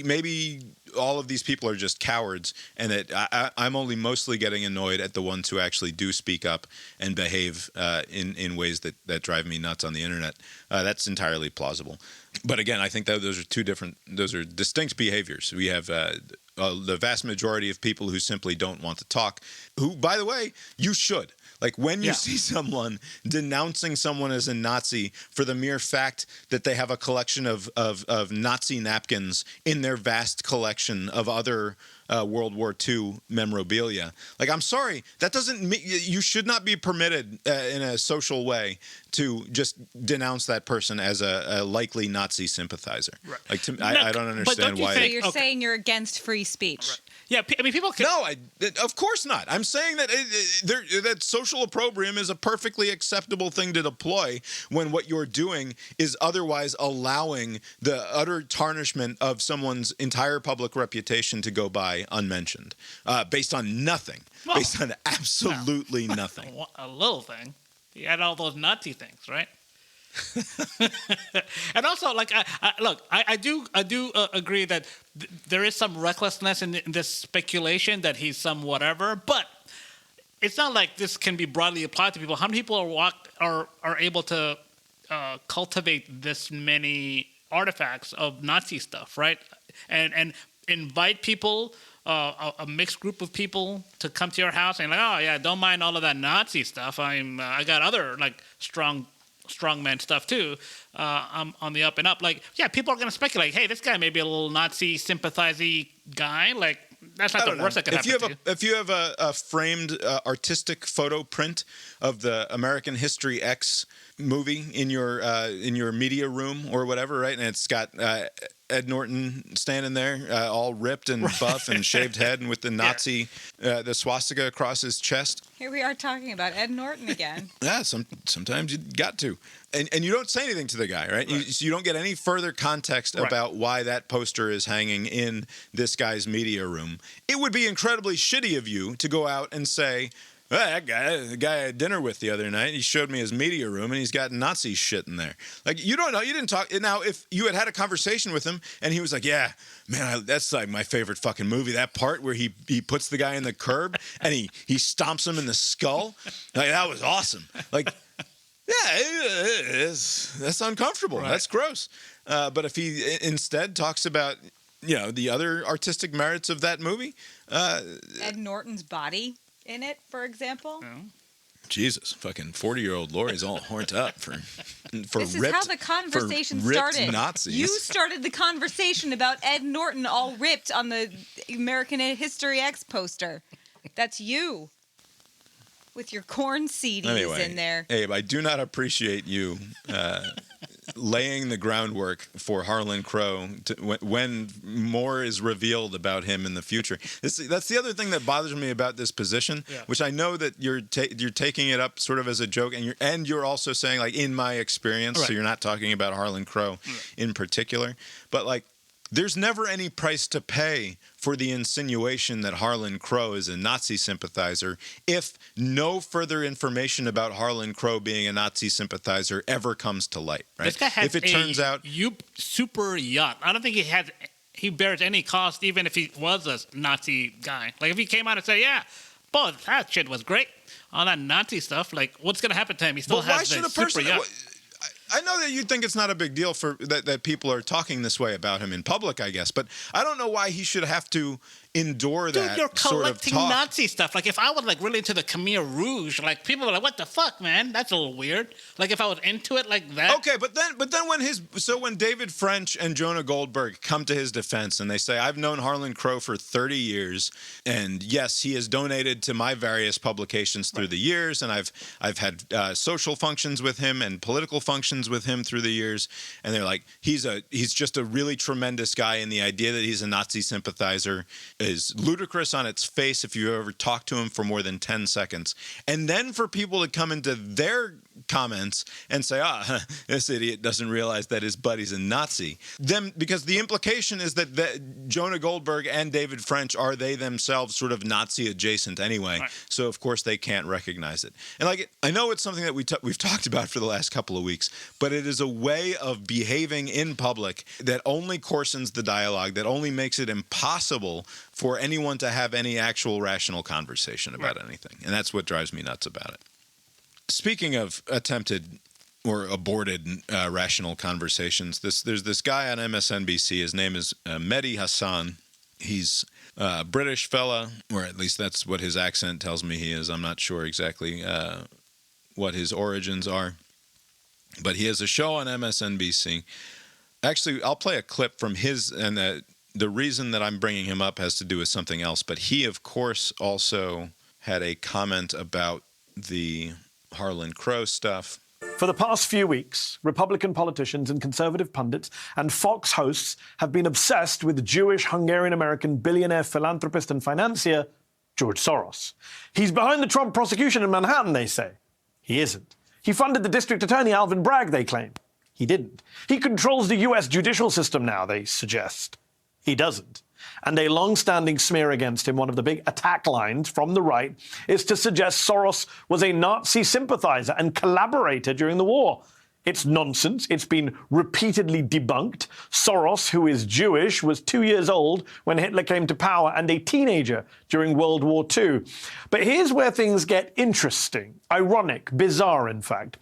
maybe all of these people are just cowards, and that I'm only mostly getting annoyed at the ones who actually do speak up and behave in ways that drive me nuts on the internet. That's entirely plausible. But again, I think that those are distinct behaviors. We have the vast majority of people who simply don't want to talk, who, by the way, you should. Like, when you see someone denouncing someone as a Nazi for the mere fact that they have a collection of Nazi napkins in their vast collection of other World War II memorabilia. Like, I'm sorry, that doesn't mean you should not be permitted in a social way to just denounce that person as a likely Nazi sympathizer. Right. Like, don't I don't you understand why. So think- you're Okay. saying you're against free speech. Right. Yeah, I mean, people can. No, of course not. I'm saying that that social opprobrium is a perfectly acceptable thing to deploy when what you're doing is otherwise allowing the utter tarnishment of someone's entire public reputation to go by unmentioned, based on nothing, Well, based on absolutely nothing. A little thing. He had all those Nazi things, right? And also, like, I do agree that there is some recklessness in this speculation that he's some whatever, but it's not like this can be broadly applied to people. How many people are able to cultivate this many artifacts of Nazi stuff, right? And invite people, a mixed group of people, to come to your house and like, oh yeah, don't mind all of that Nazi stuff. I got other like strongman stuff too. I'm on the up and up. Like, yeah, people are going to speculate. Hey, this guy may be a little Nazi sympathizing guy. Like, that's not the worst that could happen to you. If you have a framed artistic photo print of the American History X movie in your media room or whatever, right, and it's got Ed Norton standing there, all ripped and buff and shaved head, and with the Nazi, the swastika across his chest. Here we are talking about Ed Norton again. Yeah, sometimes you got to, and you don't say anything to the guy, right? So you don't get any further context about why that poster is hanging in this guy's media room. It would be incredibly shitty of you to go out and say, well, the guy I had dinner with the other night, he showed me his media room, and he's got Nazi shit in there. Like, you don't know. You didn't talk. Now, if you had a conversation with him, and he was like, yeah, man, that's like my favorite fucking movie. That part where he puts the guy in the curb, and he stomps him in the skull. Like, that was awesome. Like, yeah, that's uncomfortable. Right. That's gross. But if he instead talks about, the other artistic merits of that movie. Ed Norton's body in it, for example. Jesus, fucking 40-year-old Lori's all horned up for This is ripped, how the conversation for ripped started. Nazis. You started the conversation about Ed Norton all ripped on the American History X poster. That's you. With your corn CDs in there. Abe, I do not appreciate you laying the groundwork for Harlan Crow when more is revealed about him in the future. That's the other thing that bothers me about this position, which I know that you're taking it up sort of as a joke, and you're also saying, like, in my experience, so you're not talking about Harlan Crow in particular, but like, there's never any price to pay for the insinuation that Harlan Crow is a Nazi sympathizer if no further information about Harlan Crow being a Nazi sympathizer ever comes to light, right? This guy has if it turns out super yacht. I don't think he bears any cost, even if he was a Nazi guy. Like, if he came out and said, yeah, boy, that shit was great, all that Nazi stuff, like, what's going to happen to him? He still has the super yacht. I know that you think it's not a big deal for that people are talking this way about him in public, I guess, but I don't know why he should have to endure that. Dude, you're sort of collecting talk. Nazi stuff. Like, if I was like really into the Khmer Rouge, like, people were like, "What the fuck, man? That's a little weird." Like, if I was into it like that. Okay, but then when David French and Jonah Goldberg come to his defense and they say, "I've known Harlan Crow for 30 years, and yes, he has donated to my various publications through the years, and I've had social functions with him and political functions with him through the years," and they're like, he's just a really tremendous guy, and the idea that he's a Nazi sympathizer is ludicrous on its face if you ever talk to him for more than 10 seconds. And then for people to come into their comments and say, this idiot doesn't realize that his buddy's a Nazi. Because the implication is that Jonah Goldberg and David French are they themselves sort of Nazi adjacent anyway. Right. So of course they can't recognize it. And like, I know it's something that we've talked about for the last couple of weeks, but it is a way of behaving in public that only coarsens the dialogue, that only makes it impossible for anyone to have any actual rational conversation about anything. And that's what drives me nuts about it. Speaking of attempted or aborted rational conversations, there's this guy on MSNBC. His name is Medhi Hasan. He's a British fella, or at least that's what his accent tells me he is. I'm not sure exactly what his origins are. But he has a show on MSNBC. Actually, I'll play a clip from his, and the reason that I'm bringing him up has to do with something else. But he, of course, also had a comment about the Harlan Crow stuff. For the past few weeks, Republican politicians and conservative pundits and Fox hosts have been obsessed with Jewish Hungarian-American billionaire philanthropist and financier George Soros. He's behind the Trump prosecution in Manhattan, they say. He isn't. He funded the district attorney Alvin Bragg, they claim. He didn't. He controls the U.S. judicial system now, they suggest. He doesn't. And a long-standing smear against him, one of the big attack lines from the right, is to suggest Soros was a Nazi sympathizer and collaborator during the war. It's nonsense. It's been repeatedly debunked. Soros, who is Jewish, was 2 years old when Hitler came to power and a teenager during World War II. But here's where things get interesting, ironic, bizarre, in fact.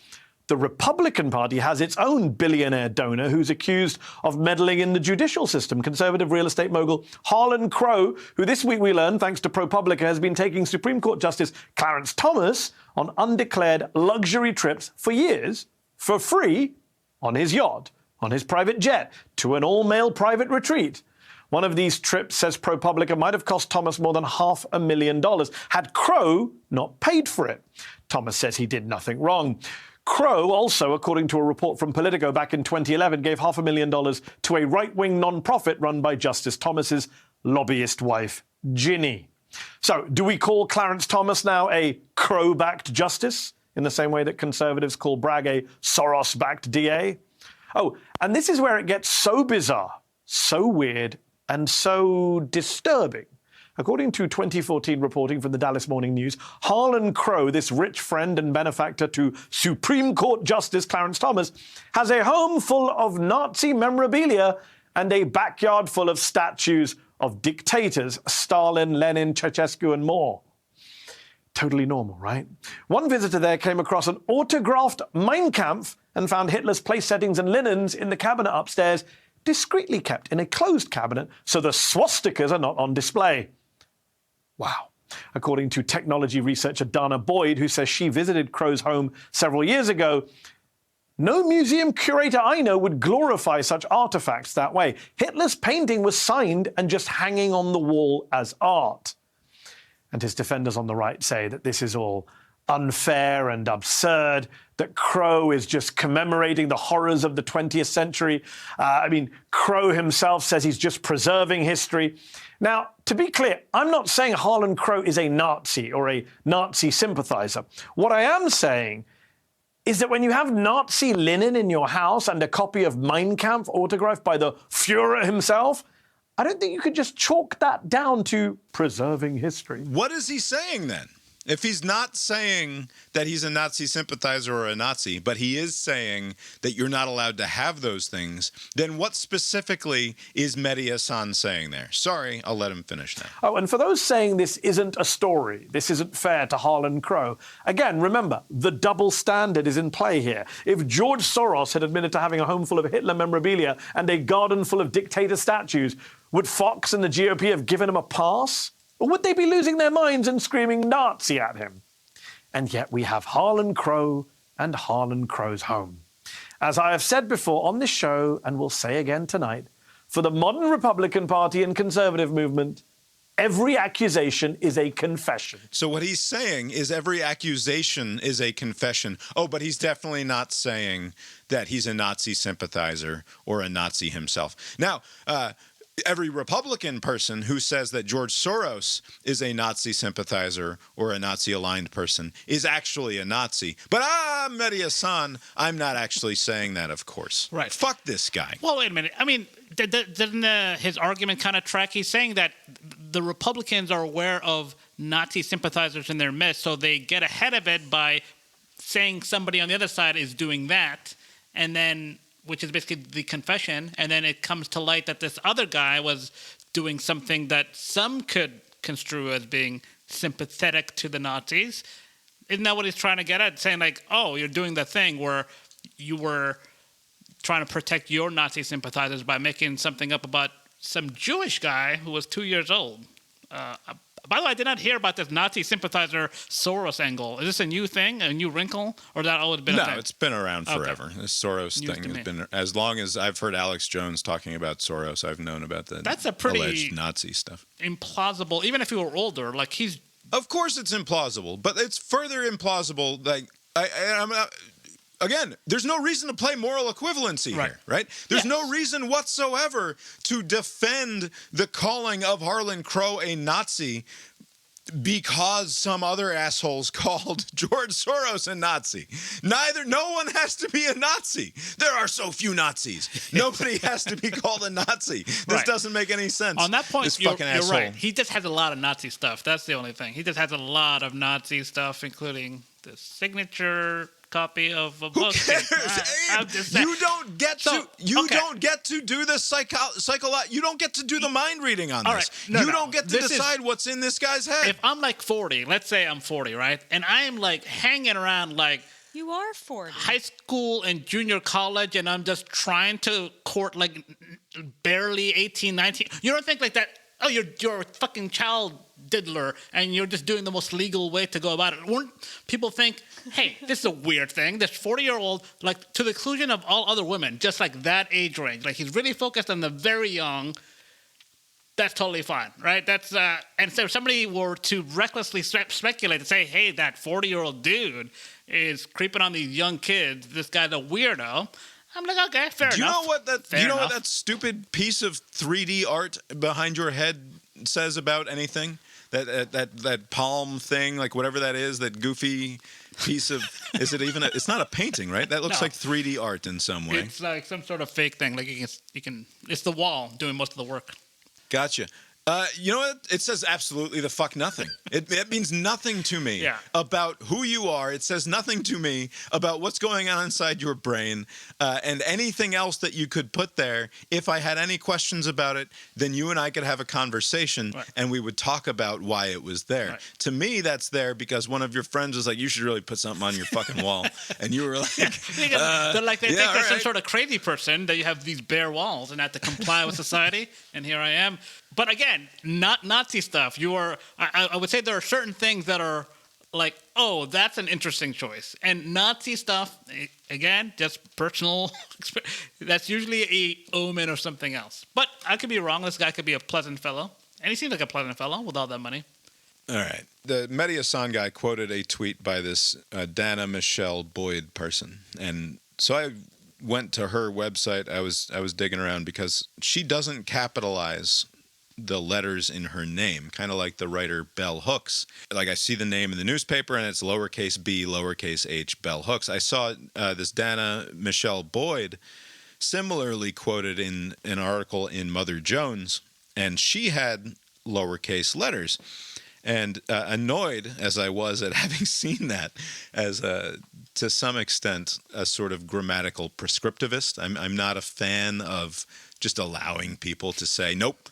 The Republican Party has its own billionaire donor who's accused of meddling in the judicial system, conservative real estate mogul Harlan Crow, who this week we learned, thanks to ProPublica, has been taking Supreme Court Justice Clarence Thomas on undeclared luxury trips for years, for free, on his yacht, on his private jet, to an all-male private retreat. One of these trips, says ProPublica, might have cost Thomas more than $500,000 had Crow not paid for it. Thomas says he did nothing wrong. Crow also, according to a report from Politico back in 2011, gave $500,000 to a right-wing non-profit run by Justice Thomas's lobbyist wife, Ginny. So, do we call Clarence Thomas now a Crow-backed justice, in the same way that conservatives call Bragg a Soros-backed DA? Oh, and this is where it gets so bizarre, so weird, and so disturbing. According to 2014 reporting from the Dallas Morning News, Harlan Crow, this rich friend and benefactor to Supreme Court Justice Clarence Thomas, has a home full of Nazi memorabilia and a backyard full of statues of dictators, Stalin, Lenin, Ceausescu, and more. Totally normal, right? One visitor there came across an autographed Mein Kampf and found Hitler's place settings and linens in the cabinet upstairs, discreetly kept in a closed cabinet so the swastikas are not on display. Wow. According to technology researcher Dana Boyd, who says she visited Crow's home several years ago, no museum curator I know would glorify such artifacts that way. Hitler's painting was signed and just hanging on the wall as art. And his defenders on the right say that this is all unfair and absurd, that Crow is just commemorating the horrors of the 20th century. Crow himself says he's just preserving history. Now, to be clear, I'm not saying Harlan Crow is a Nazi or a Nazi sympathizer. What I am saying is that when you have Nazi linen in your house and a copy of Mein Kampf autographed by the Führer himself, I don't think you could just chalk that down to preserving history. What is he saying then? If he's not saying that he's a Nazi sympathizer or a Nazi, but he is saying that you're not allowed to have those things, then what specifically is Medhi Hasan saying there? Sorry, I'll let him finish now. Oh, and for those saying this isn't a story, this isn't fair to Harlan Crow, again, remember, the double standard is in play here. If George Soros had admitted to having a home full of Hitler memorabilia and a garden full of dictator statues, would Fox and the GOP have given him a pass? Or would they be losing their minds and screaming Nazi at him? And yet we have Harlan Crow and Harlan Crow's home. As I have said before on this show, and will say again tonight, for the modern Republican Party and conservative movement, every accusation is a confession. So what he's saying is every accusation is a confession. Oh, but he's definitely not saying that he's a Nazi sympathizer or a Nazi himself. Now, every Republican person who says that George Soros is a Nazi sympathizer or a Nazi-aligned person is actually a Nazi. But Medhi Hasan, I'm not actually saying that, of course. Right. Fuck this guy. Well, wait a minute. I mean, doesn't his argument kind of track? He's saying that the Republicans are aware of Nazi sympathizers in their midst, so they get ahead of it by saying somebody on the other side is doing that, and then, which is basically the confession, and then it comes to light that this other guy was doing something that some could construe as being sympathetic to the Nazis. Isn't that what he's trying to get at? Saying like, oh, you're doing the thing where you were trying to protect your Nazi sympathizers by making something up about some Jewish guy who was 2 years old. By the way, I did not hear about this Nazi sympathizer Soros angle. Is this a new thing, a new wrinkle, or that always been a thing? No, it's been around forever. Okay. This Soros News thing to has me. been, as long as I've heard Alex Jones talking about Soros, I've known about the That's a pretty- alleged Nazi stuff. Implausible. Even if he were older, like he's Of course it's implausible, but it's further implausible. Like, I'm not... Again, there's no reason to play moral equivalency here, right? There's no reason whatsoever to defend the calling of Harlan Crow a Nazi because some other assholes called George Soros a Nazi. No one has to be a Nazi. There are so few Nazis. Nobody has to be called a Nazi. This Right. doesn't make any sense. on that point. This You're fucking asshole. right. He just has a lot of Nazi stuff. That's the only thing. He just has a lot of Nazi stuff, including the signature copy of a Who book. cares? I'm Abe? just saying. You don't get So, to. okay. Don't get to do the You don't get to do the mind reading on All this. right. No, you no. don't get to This is- decide what's in this guy's head. If I'm like 40, let's say I'm 40, right? And I am like hanging around like You are 40. high school and junior college, and I'm just trying to court like barely 18, 19. You don't think like that, oh, you're a fucking child diddler, and you're just doing the most legal way to go about it. Wouldn't people think, hey, this is a weird thing? This 40-year-old, like to the exclusion of all other women, just like that age range, like he's really focused on the very young. That's totally fine, right? That's and so if somebody were to recklessly speculate and say, "Hey, that 40-year-old dude is creeping on these young kids. This guy's a weirdo." I'm like, okay, fair enough. Do you know what that? Fair you know enough. what that stupid piece of 3D art behind your head says about anything? That palm thing, like whatever that is, that goofy piece of. Is it even? It's not a painting, right? That looks No. like 3D art in some way. It's like some sort of fake thing. Like you can. It's the wall doing most of the work. Gotcha. You know what? It says absolutely the fuck nothing. It means nothing to me Yeah. about who you are. It says nothing to me about what's going on inside your brain and anything else that you could put there. If I had any questions about it, then you and I could have a conversation Right. and we would talk about why it was there. Right. To me, that's there because one of your friends was like, you should really put something on your fucking wall. And you were like, They're like they yeah, think they're some alright. sort of crazy person that you have these bare walls and have to comply with society. And here I am. But again, not Nazi stuff. I would say there are certain things that are like, oh, that's an interesting choice. And Nazi stuff, again, just personal. That's usually a omen or something else. But I could be wrong. This guy could be a pleasant fellow, and he seems like a pleasant fellow with all that money. all right. The Medhi Hasan guy quoted a tweet by this Dana Michelle Boyd person. And so I went to her website. I was digging around because she doesn't capitalize the letters in her name, kind of like the writer Bell Hooks. Like I see the name in the newspaper and it's lowercase b, lowercase h, Bell Hooks. I saw this Dana Michelle Boyd similarly quoted in an article in Mother Jones, and she had lowercase letters. And annoyed as I was at having seen that as to some extent a sort of grammatical prescriptivist. I'm not a fan of just allowing people to say, nope,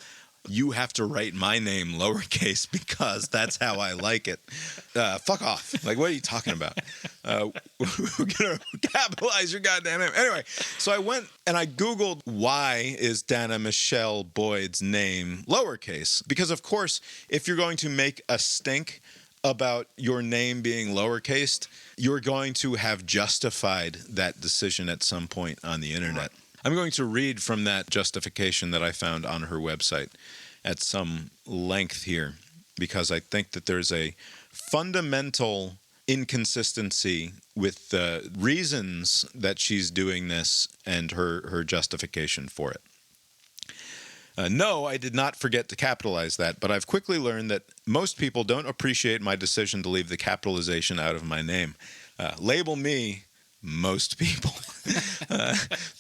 you have to write my name lowercase because that's how I like it. Fuck off. Like, what are you talking about? We're going to capitalize your goddamn name. Anyway, so I went and I Googled why is Dana Michelle Boyd's name lowercase? Because, of course, if you're going to make a stink about your name being lowercase, you're going to have justified that decision at some point on the internet. I'm going to read from that justification that I found on her website at some length here, because I think that there's a fundamental inconsistency with the reasons that she's doing this and her justification for it. No, I did not forget to capitalize that, but I've quickly learned that most people don't appreciate my decision to leave the capitalization out of my name. Label me most people.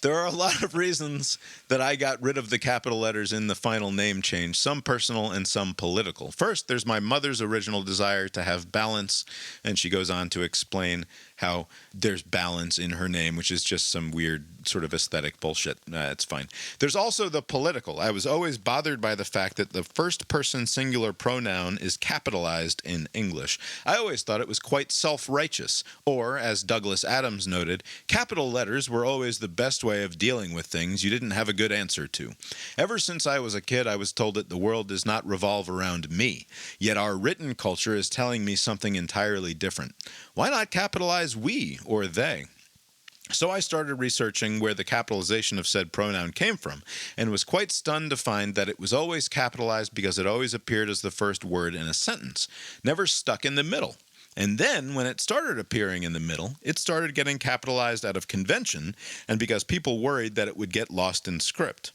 There are a lot of reasons that I got rid of the capital letters in the final name change, some personal and some political. First, there's my mother's original desire to have balance, and she goes on to explain how there's balance in her name, which is just some weird sort of aesthetic bullshit. It's fine. There's also the political. I was always bothered by the fact that the first person singular pronoun is capitalized in English. I always thought it was quite self-righteous, or, as Douglas Adams noted, capital letters were always the best way of dealing with things you didn't have a good answer to. Ever since I was a kid, I was told that the world does not revolve around me, yet our written culture is telling me something entirely different. Why not capitalize we or they? So I started researching where the capitalization of said pronoun came from, and was quite stunned to find that it was always capitalized because it always appeared as the first word in a sentence, never stuck in the middle. And then, when it started appearing in the middle, it started getting capitalized out of convention, and because people worried that it would get lost in script.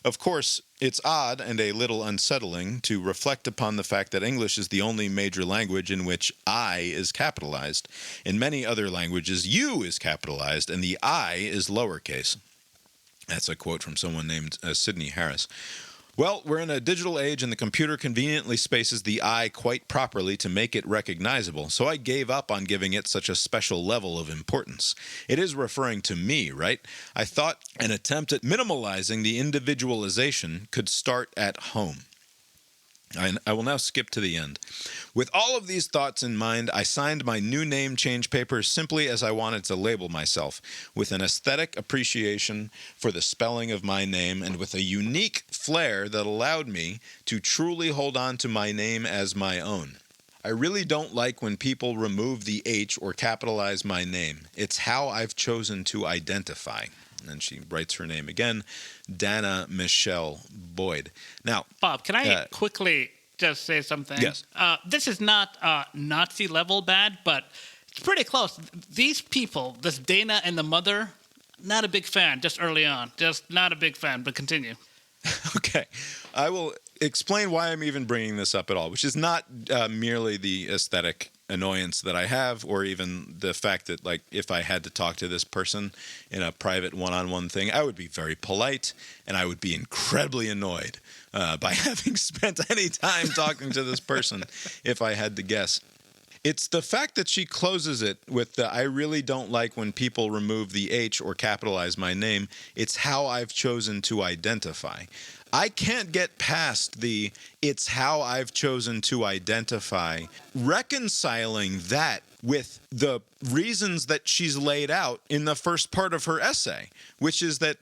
Of course, it's odd and a little unsettling to reflect upon the fact that English is the only major language in which I is capitalized. In many other languages, you is capitalized and the I is lowercase. That's a quote from someone named Sidney Harris. Well, we're in a digital age and the computer conveniently spaces the I quite properly to make it recognizable, so I gave up on giving it such a special level of importance. It is referring to me, right? I thought an attempt at minimalizing the individualization could start at home. I will now skip to the end. With all of these thoughts in mind, I signed my new name change papers simply as I wanted to label myself, with an aesthetic appreciation for the spelling of my name and with a unique flair that allowed me to truly hold on to my name as my own. I really don't like when people remove the H or capitalize my name. It's how I've chosen to identify. And she writes her name again, Dana Michelle Boyd. Now, Bob, can I quickly just say something? Yes. This is not Nazi level bad, but it's pretty close. These people, this Dana and the mother, not a big fan just early on. Just not a big fan, but continue. Okay. I will explain why I'm even bringing this up at all, which is not merely the aesthetic annoyance that I have, or even the fact that, like, if I had to talk to this person in a private one-on-one thing, I would be very polite and I would be incredibly annoyed by having spent any time talking to this person, if I had to guess. It's the fact that she closes it with the, I really don't like when people remove the H or capitalize my name. It's how I've chosen to identify. I can't get past the, it's how I've chosen to identify, reconciling that with the reasons that she's laid out in the first part of her essay, which is that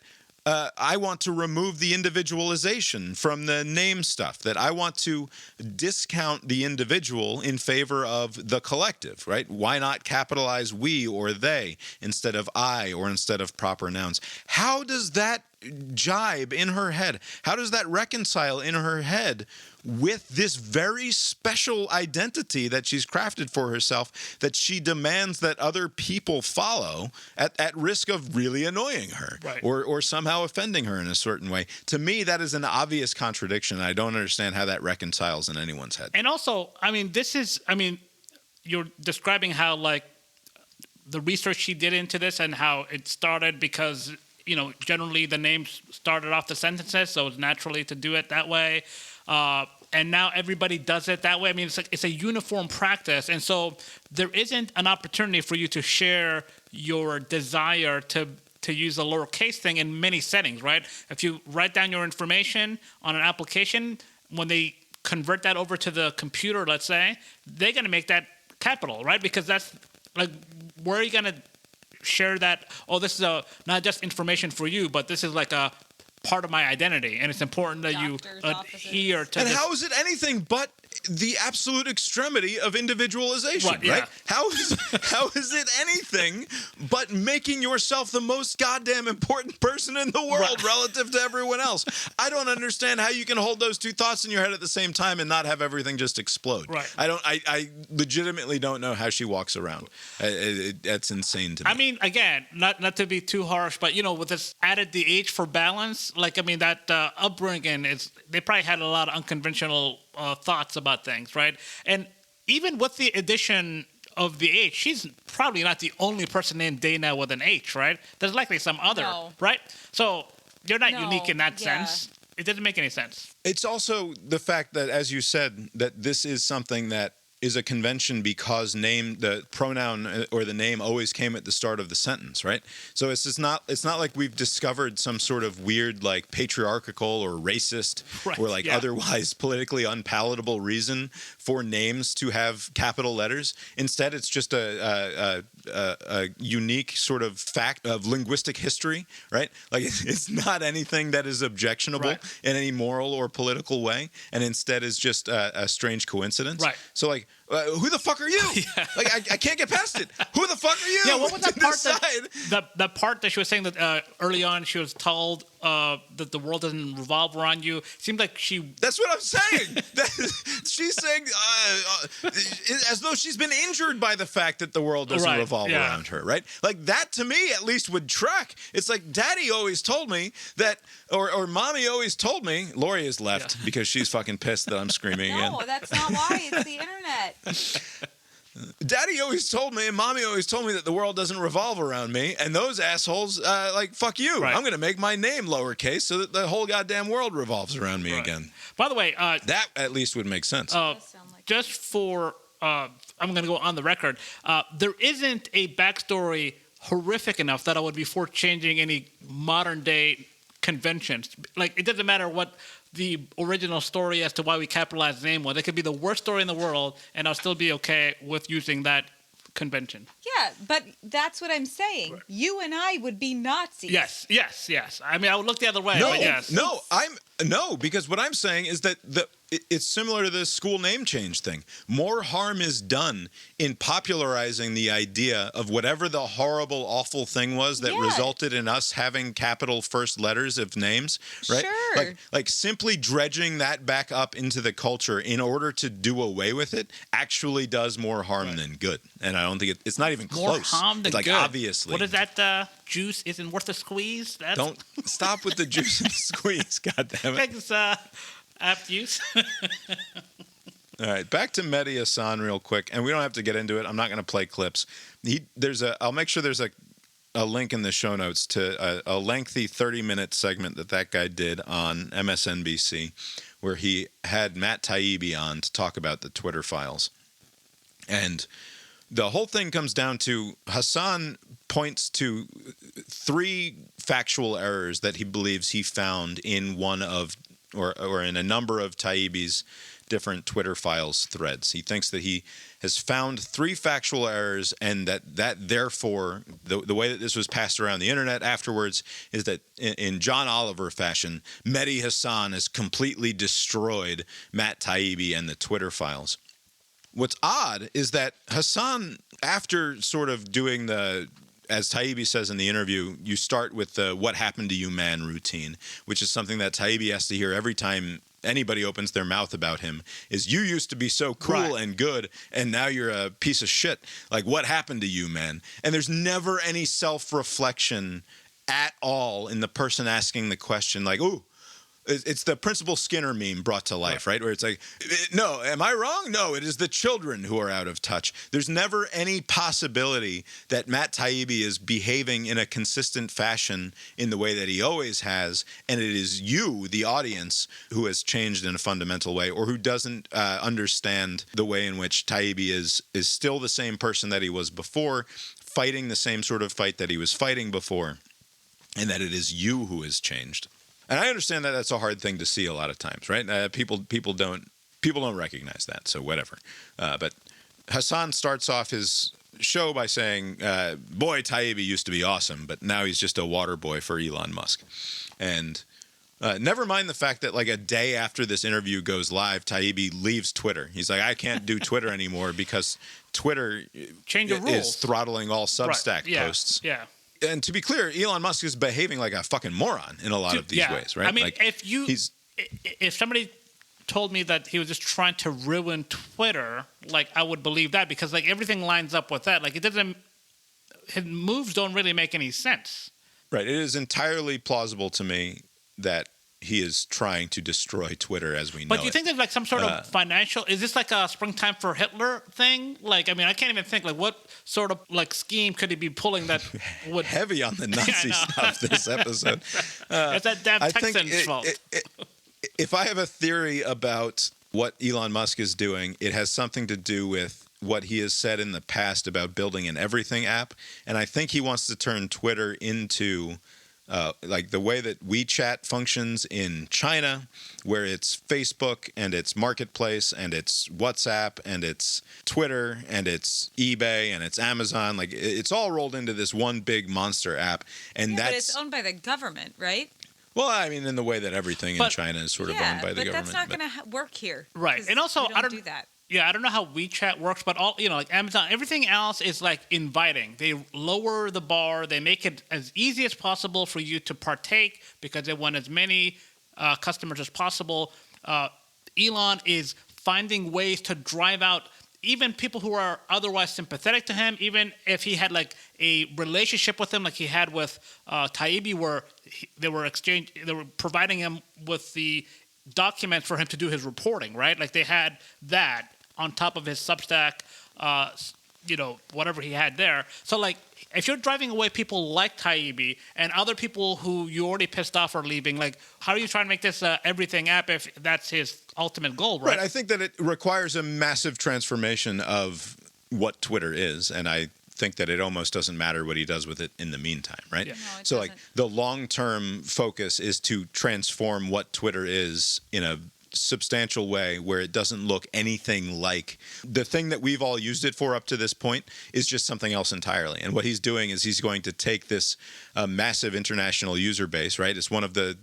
I want to remove the individualization from the name stuff, that I want to discount the individual in favor of the collective, right? Why not capitalize we or they instead of I or instead of proper nouns? How does that jibe in her head? How does that reconcile in her head with this very special identity that she's crafted for herself, that she demands that other people follow at risk of really annoying her, right, or somehow offending her in a certain way? To me, that is an obvious contradiction. I don't understand how that reconciles in anyone's head. And also, you're describing how, like, the research she did into this and how it started because, generally the names started off the sentences, so it's naturally to do it that way. And now everybody does it that way. I mean, it's a uniform practice. And so there isn't an opportunity for you to share your desire to use a lowercase thing in many settings, right? If you write down your information on an application, when they convert that over to the computer, let's say, they're going to make that capital, right? Because that's, like, where are you going to share that? Oh, this is not just information for you, but this is like a part of my identity, and it's important that you adhere to. And this. how is it anything but the absolute extremity of individualization, right? Yeah. How is it anything but making yourself the most goddamn important person in the world relative to everyone else? I don't understand how you can hold those two thoughts in your head at the same time and not have everything just explode. Right. I legitimately don't know how she walks around. That's insane to me. I mean, again, not to be too harsh, but with this added the H for balance, that upbringing they probably had a lot of unconventional thoughts about things, right? And even with the addition of the H, she's probably not the only person named Dana with an H, right? There's likely some other, right? So you're not unique in that sense. It doesn't make any sense. It's also the fact that, as you said, that this is something that is a convention because the pronoun or the name always came at the start of the sentence, right? So it's not like we've discovered some sort of weird like patriarchal or racist or like otherwise politically unpalatable reason for names to have capital letters. Instead, it's just a unique sort of fact of linguistic history, right? Like it's not anything that is objectionable in any moral or political way, and instead is just a strange coincidence. Right. So like, who the fuck are you? Like I can't get past it. Who the fuck are you? Yeah, what was that part that part that she was saying that early on she was told that the world doesn't revolve around you? Seemed like she. That's what I'm saying. She's saying as though she's been injured by the fact that the world doesn't revolve around her, right? Like that to me at least would track. It's like Daddy always told me that, or Mommy always told me. Lori is left because she's fucking pissed that I'm screaming again. No, that's not why. It's the internet. Daddy always told me and Mommy always told me that the world doesn't revolve around me, and those assholes like fuck you. Right. I'm going to make my name lowercase so that the whole goddamn world revolves around me again. By the way, that at least would make sense. Just for I'm going to go on the record. There isn't a backstory horrific enough that I would be for changing any modern day conventions. Like it doesn't matter what the original story as to why we capitalized the name was. It could be the worst story in the world, and I'll still be okay with using that convention. Yeah, but that's what I'm saying. Right. You and I would be Nazis. Yes. I mean, I would look the other way, but yes. No, because what I'm saying is that it's similar to the school name change thing. More harm is done in popularizing the idea of whatever the horrible, awful thing was that resulted in us having capital first letters of names, right? Sure. Like simply dredging that back up into the culture in order to do away with it actually does more harm than good. And I don't think it's not even more close. Harm than like good. Obviously. What is that? Juice isn't worth the squeeze. Don't stop with the juice and the squeeze. God damn it. Thanks, after use. All right, back to Medhi Hasan real quick, and we don't have to get into it. I'm not going to play clips. I'll make sure there's a link in the show notes to a lengthy 30-minute segment that guy did on MSNBC, where he had Matt Taibbi on to talk about the Twitter files, and the whole thing comes down to Hasan points to 3 factual errors that he believes he found in one of or in a number of Taibbi's different Twitter files threads. He thinks that he has found 3 factual errors, and that therefore the way that this was passed around the internet afterwards is that in John Oliver fashion, Medhi Hasan has completely destroyed Matt Taibbi and the Twitter files. What's odd is that Hasan, after sort of doing as Taibbi says in the interview, you start with the "what happened to you, man" routine, which is something that Taibbi has to hear every time anybody opens their mouth about him, is you used to be so cool and good, and now you're a piece of shit. Like, what happened to you, man? And there's never any self-reflection at all in the person asking the question, like, ooh, it's the Principal Skinner meme brought to life, right? Where it's like, no, am I wrong? No, it is the children who are out of touch. There's never any possibility that Matt Taibbi is behaving in a consistent fashion in the way that he always has, and it is you, the audience, who has changed in a fundamental way, or who doesn't understand the way in which Taibbi is still the same person that he was before, fighting the same sort of fight that he was fighting before, and that it is you who has changed. And I understand that that's a hard thing to see a lot of times, right? People don't recognize that, so whatever. But Hasan starts off his show by saying, boy, Taibbi used to be awesome, but now he's just a water boy for Elon Musk. And never mind the fact that like a day after this interview goes live, Taibbi leaves Twitter. He's like, I can't do Twitter anymore because Twitter is throttling all Substack posts. Yeah. And to be clear, Elon Musk is behaving like a fucking moron in a lot of these ways, right? I mean, like, if somebody told me that he was just trying to ruin Twitter, like I would believe that, because like everything lines up with that. Like his moves don't really make any sense. Right. It is entirely plausible to me that he is trying to destroy Twitter as we know it. But do you think there's like some sort of financial... Is this like a springtime for Hitler thing? Like, I mean, I can't even think, like, what sort of, like, scheme could he be pulling that would... Heavy on the Nazi stuff this episode. It's that damn Texan's fault. If I have a theory about what Elon Musk is doing, it has something to do with what he has said in the past about building an everything app. And I think he wants to turn Twitter into like the way that WeChat functions in China, where it's Facebook and it's Marketplace and it's WhatsApp and it's Twitter and it's eBay and it's Amazon. Like it's all rolled into this one big monster app. And But it's owned by the government, right? Well, I mean, in the way that everything in China is sort of owned by the government. But that's not going to work here. Right. 'cause And also, we I don't do that. Yeah, I don't know how WeChat works, but all like Amazon, everything else is like inviting. They lower the bar. They make it as easy as possible for you to partake because they want as many customers as possible. Elon is finding ways to drive out even people who are otherwise sympathetic to him, even if he had like a relationship with him, like he had with Taibbi, where they were providing him with the documents for him to do his reporting, right? Like they had that on top of his Substack, whatever he had there. So like, if you're driving away people like Taibbi and other people who you already pissed off are leaving, like, how are you trying to make this everything app if that's his ultimate goal, right? Right. I think that it requires a massive transformation of what Twitter is, and I think that it almost doesn't matter what he does with it in the meantime, right? Yeah. No, it So like doesn't. the long-term focus is to transform what Twitter is in a substantial way where it doesn't look anything like the thing that we've all used it for up to this point is just something else entirely. And what he's doing is he's going to take this massive international user base, right? It's one of the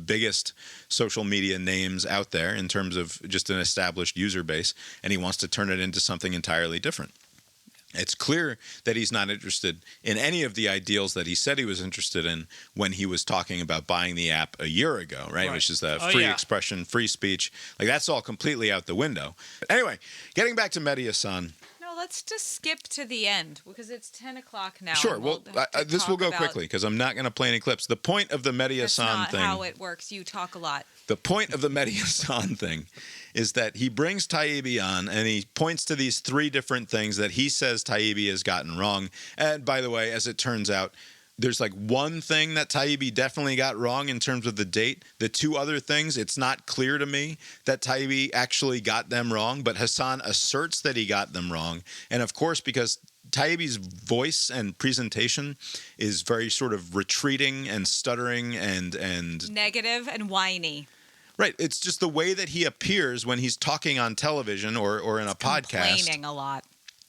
biggest social media names out there in terms of just an established user base, and he wants to turn it into something entirely different. It's clear that he's not interested in any of the ideals that he said he was interested in when he was talking about buying the app a year ago, right? Which is the free expression, free speech. Like that's all completely out the window. Anyway, getting back to Medhi, Hasan. No, let's just skip to the end because it's 10 o'clock now. Sure. and Well, have to this will talk go about- quickly because I'm not going to play any clips. The point of the Medhi That's Hasan not thing. how it works. You talk a lot. The point of the Medhi Hasan thing is that he brings Taibbi on and he points to these three different things that he says Taibbi has gotten wrong. And by the way, as it turns out, there's like one thing that Taibbi definitely got wrong in terms of the date. The two other things, it's not clear to me that Taibbi actually got them wrong, but Hasan asserts that he got them wrong. And of course, because Taibbi's voice and presentation is very sort of retreating and stuttering and Negative and whiny. right. It's just the way that he appears when he's talking on television or in a podcast. Complaining a lot.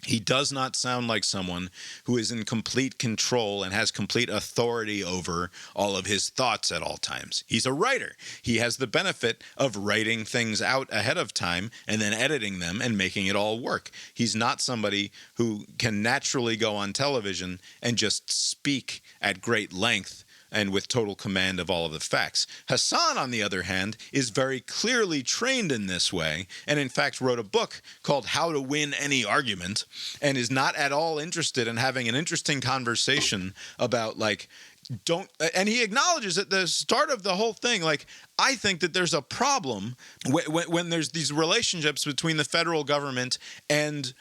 He does not sound like someone who is in complete control and has complete authority over all of his thoughts at all times. He's a writer. He has the benefit of writing things out ahead of time and then editing them and making it all work. He's not somebody who can naturally go on television and just speak at great length and with total command of all of the facts. Hasan, on the other hand, is very clearly trained in this way, and in fact wrote a book called How to Win Any Argument, and is not at all interested in having an interesting conversation about, like, and he acknowledges at the start of the whole thing, like, I think that there's a problem when there's these relationships between the federal government and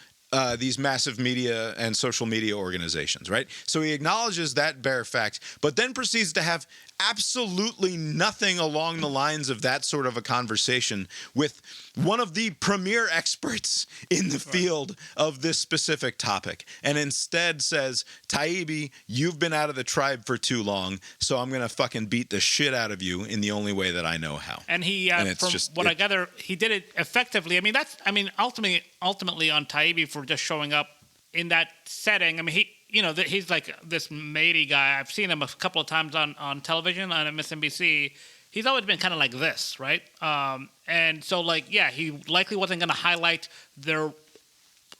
these massive media and social media organizations, right? So he acknowledges that bare fact, but then proceeds to have absolutely nothing along the lines of that sort of a conversation with one of the premier experts in the field of this specific topic, and instead says, Taibbi, you've been out of the tribe for too long, so I'm going to fucking beat the shit out of you in the only way that I know how. And he, it's from just- what I gather, he did it effectively. I mean, ultimately on Taibbi for just showing up in that setting. I mean, he's like this Medhi guy. I've seen him a couple of times on television on MSNBC. He's always been kind of like this, right? And so, like, yeah, he likely wasn't going to highlight their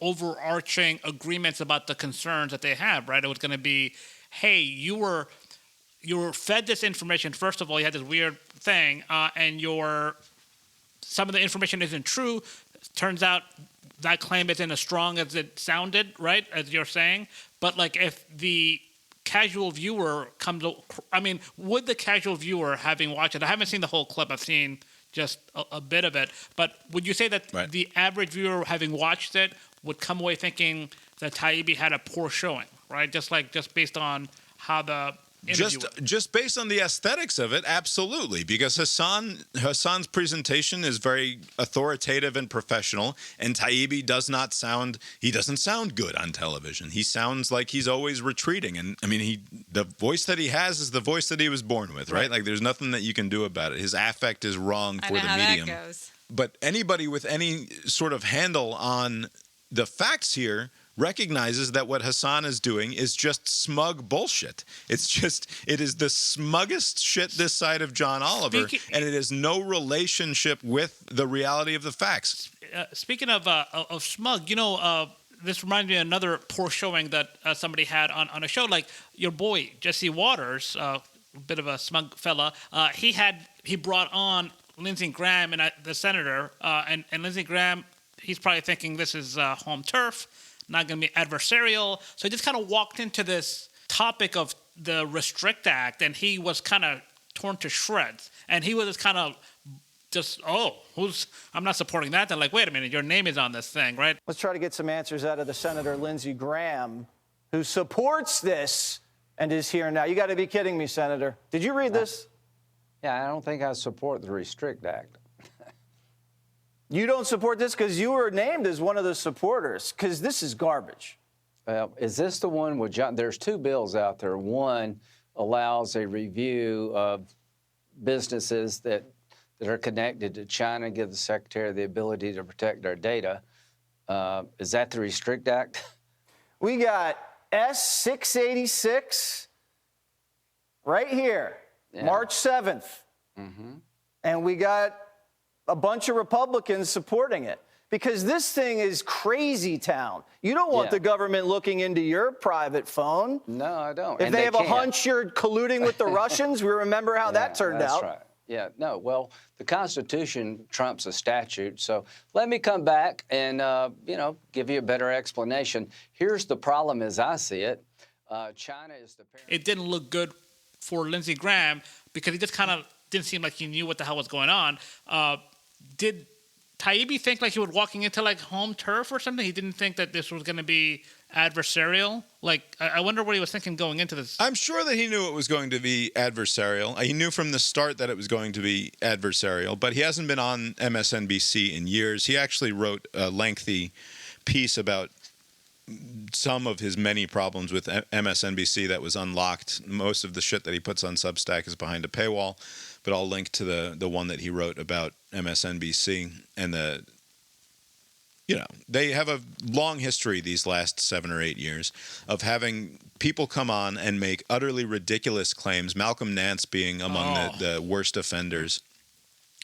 overarching agreements about the concerns that they have, right? It was going to be, hey, you were fed this information. First of all, you had this weird thing, and some of the information isn't true. Turns out that claim isn't as strong as it sounded, right? As you're saying. But like, if the casual viewer would the casual viewer, having watched it, I haven't seen the whole clip, I've seen just a bit of it, but would you say that the average viewer, having watched it, would come away thinking that Taibbi had a poor showing, right? Just based on how the interview. Just based on the aesthetics of it, absolutely. Because Hasan's presentation is very authoritative and professional, and Taibbi doesn't sound good on television. He sounds like he's always retreating. And I mean, the voice that he has is the voice that he was born with, right? Like there's nothing that you can do about it. His affect is wrong for the medium. That goes. But anybody with any sort of handle on the facts here recognizes that what Hasan is doing is just smug bullshit. It is the smuggest shit this side of John Oliver, and it has no relationship with the reality of the facts. Speaking of smug, this reminds me of another poor showing that somebody had on a show. Like your boy Jesse Waters, a bit of a smug fella. He brought on Lindsey Graham and the senator, and Lindsey Graham. He's probably thinking this is home turf. Not going to be adversarial. So he just kind of walked into this topic of the Restrict Act, and he was kind of torn to shreds. And he was just kind of I'm not supporting that. They're like, wait a minute, your name is on this thing, right? Let's try to get some answers out of the Senator Lindsey Graham, who supports this and is here now. You got to be kidding me, Senator. Did you read this? Yeah, I don't think I support the Restrict Act. You don't support this because you were named as one of the supporters, because this is garbage. Well, is this the one with John? There's two bills out there. One allows a review of businesses that are connected to China, give the Secretary the ability to protect our data. Is that the Restrict Act? We got S-686 right here, yeah. March 7th. Mm-hmm. And we got a bunch of Republicans supporting it because this thing is crazy town. You don't want the government looking into your private phone. No, I don't. If they have a hunch you're colluding with the Russians, we remember how that turned out. That's right. Yeah, no, well, the Constitution trumps a statute. So let me come back and, give you a better explanation. Here's the problem as I see it. China is the parent. It didn't look good for Lindsey Graham because he just kind of didn't seem like he knew what the hell was going on. Did Taibbi think like he was walking into like home turf or something? He didn't think that this was going to be adversarial? Like, I wonder what he was thinking going into this. I'm sure that he knew it was going to be adversarial. He knew from the start that it was going to be adversarial, but he hasn't been on MSNBC in years. He actually wrote a lengthy piece about some of his many problems with MSNBC that was unlocked. Most of the shit that he puts on Substack is behind a paywall, but I'll link to the one that he wrote about MSNBC. And they have a long history these last 7 or 8 years of having people come on and make utterly ridiculous claims, Malcolm Nance being among the worst offenders,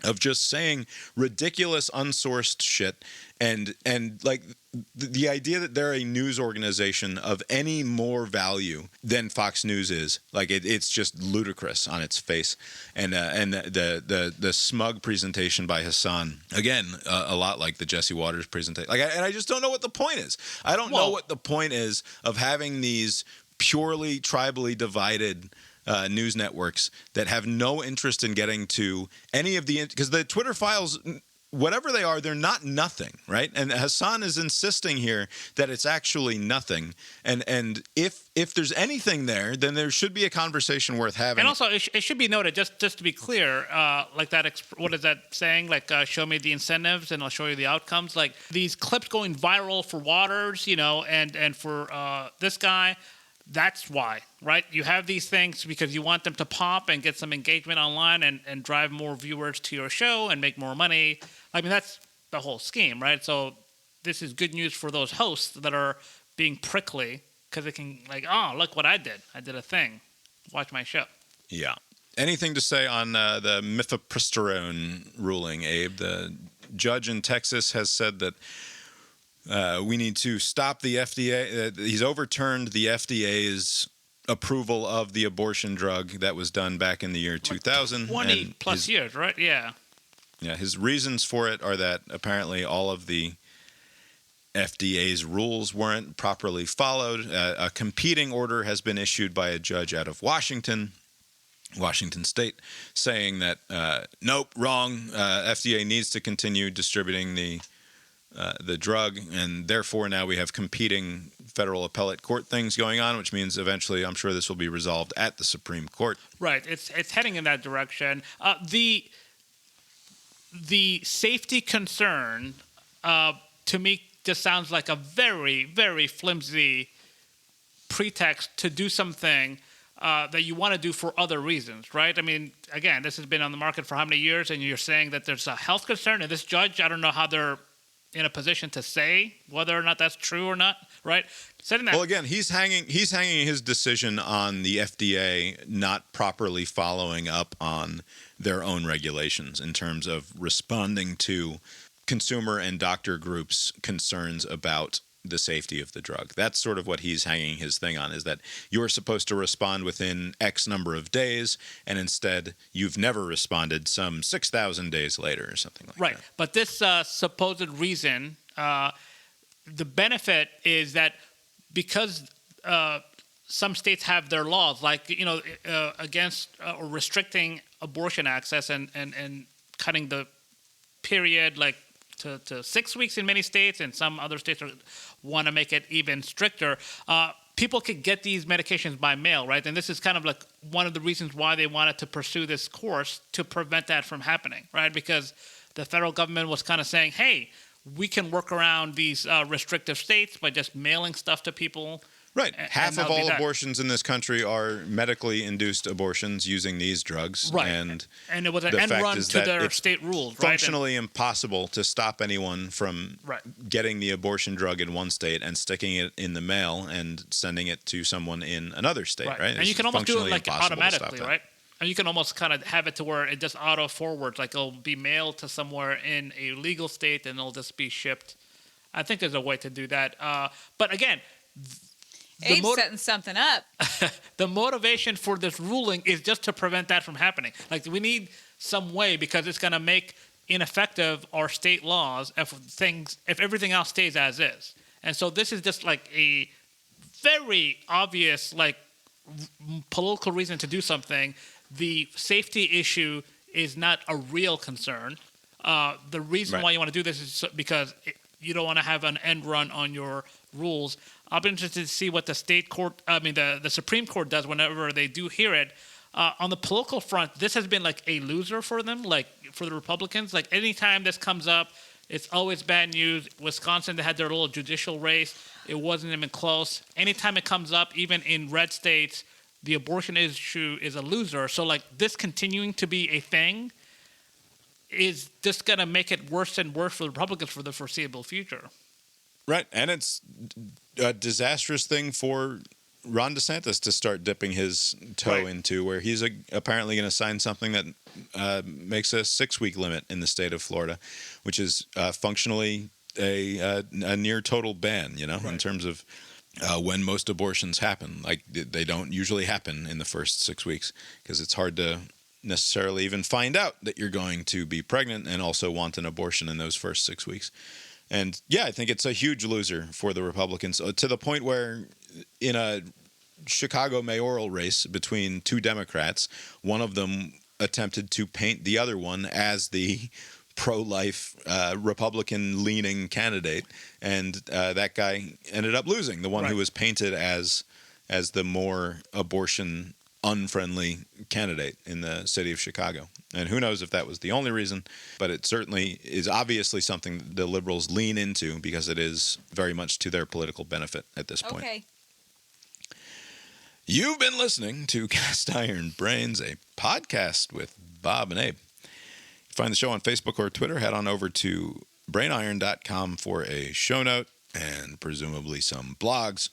of just saying ridiculous, unsourced shit, and like the idea that they're a news organization of any more value than Fox News is, like it's just ludicrous on its face. And the smug presentation by Hasan, again, a lot like the Jesse Waters presentation. And I just don't know what the point is. I don't know what the point is of having these purely tribally divided news networks that have no interest in getting to any of the, because the Twitter files, whatever they are, they're not nothing, right? And Hasan is insisting here that it's actually nothing. And if there's anything there, then there should be a conversation worth having. And also, it should be noted, just to be clear, like that, what is that saying? Like, show me the incentives and I'll show you the outcomes. Like these clips going viral for Waters, and for this guy. That's why, right? You have these things because you want them to pop and get some engagement online and drive more viewers to your show and make more money. I mean, that's the whole scheme, right? So this is good news for those hosts that are being prickly because they can look what I did. I did a thing. Watch my show. Yeah. Anything to say on the mifepristone ruling, Abe? The judge in Texas has said that we need to stop the FDA. He's overturned the FDA's approval of the abortion drug that was done back in the year 2000. 20 plus years, right? Yeah. Yeah, his reasons for it are that apparently all of the FDA's rules weren't properly followed. A competing order has been issued by a judge out of Washington State, saying that, nope, wrong. FDA needs to continue distributing the the drug, and therefore now we have competing federal appellate court things going on, which means eventually I'm sure this will be resolved at the Supreme Court. Right. It's heading in that direction. The safety concern, to me, just sounds like a very, very flimsy pretext to do something that you want to do for other reasons, right? I mean, again, this has been on the market for how many years, and you're saying that there's a health concern, and this judge, I don't know how they're in a position to say whether or not that's true or not, right? Setting that. Well, again, he's hanging his decision on the FDA not properly following up on their own regulations in terms of responding to consumer and doctor groups' concerns about the safety of the drug. That's sort of what he's hanging his thing on, is that you're supposed to respond within X number of days, and instead you've never responded some 6,000 days later or something like that. Right. But this supposed reason, the benefit is that because some states have their laws, like, against or restricting abortion access and cutting the period, like, to 6 weeks in many states, and some other states want to make it even stricter. People could get these medications by mail, right? And this is kind of like one of the reasons why they wanted to pursue this course, to prevent that from happening, right? Because the federal government was kind of saying, hey, we can work around these restrictive states by just mailing stuff to people. Right. Half of all that. abortions in this country are medically induced abortions using these drugs. Right. And it was an the end fact run is to that their it's state rules, right? functionally impossible to stop anyone from getting the abortion drug in one state and sticking it in the mail and sending it to someone in another state, right? And you can almost do it like impossible to stop automatically, that. right? And you can almost kind of have it to where it just auto forwards, like it'll be mailed to somewhere in a legal state and it'll just be shipped. I think there's a way to do that. But again, Abe's setting something up. the motivation for this ruling is just to prevent that from happening. Like, we need some way, because it's going to make ineffective our state laws if everything else stays as is. And so this is just like a very obvious, like, political reason to do something. The safety issue is not a real concern. The reason why you want to do this is because you don't want to have an end run on your rules. I'll be interested to see what the the Supreme Court does whenever they do hear it. On the political front, this has been like a loser for them, like for the Republicans. Like, anytime this comes up, it's always bad news. Wisconsin, they had their little judicial race. It wasn't even close. Anytime it comes up, even in red states, the abortion issue is a loser. So, like, this continuing to be a thing is just going to make it worse and worse for the Republicans for the foreseeable future. Right. And it's a disastrous thing for Ron DeSantis to start dipping his toe into, where he's apparently going to sign something that makes a 6-week limit in the state of Florida, which is functionally a near total ban, in terms of when most abortions happen. Like, they don't usually happen in the first 6 weeks, because it's hard to necessarily even find out that you're going to be pregnant and also want an abortion in those first 6 weeks. And yeah, I think it's a huge loser for the Republicans, to the point where in a Chicago mayoral race between two Democrats, one of them attempted to paint the other one as the pro-life Republican-leaning candidate, and that guy ended up losing. The one who was painted as the more abortion unfriendly candidate in the city of Chicago. And who knows if that was the only reason, but it certainly is obviously something that the liberals lean into, because it is very much to their political benefit at this point. Okay. You've been listening to Cast Iron Brains, a podcast with Bob and Abe. Find the show on Facebook or Twitter. Head on over to brainiron.com for a show note and presumably some blogs.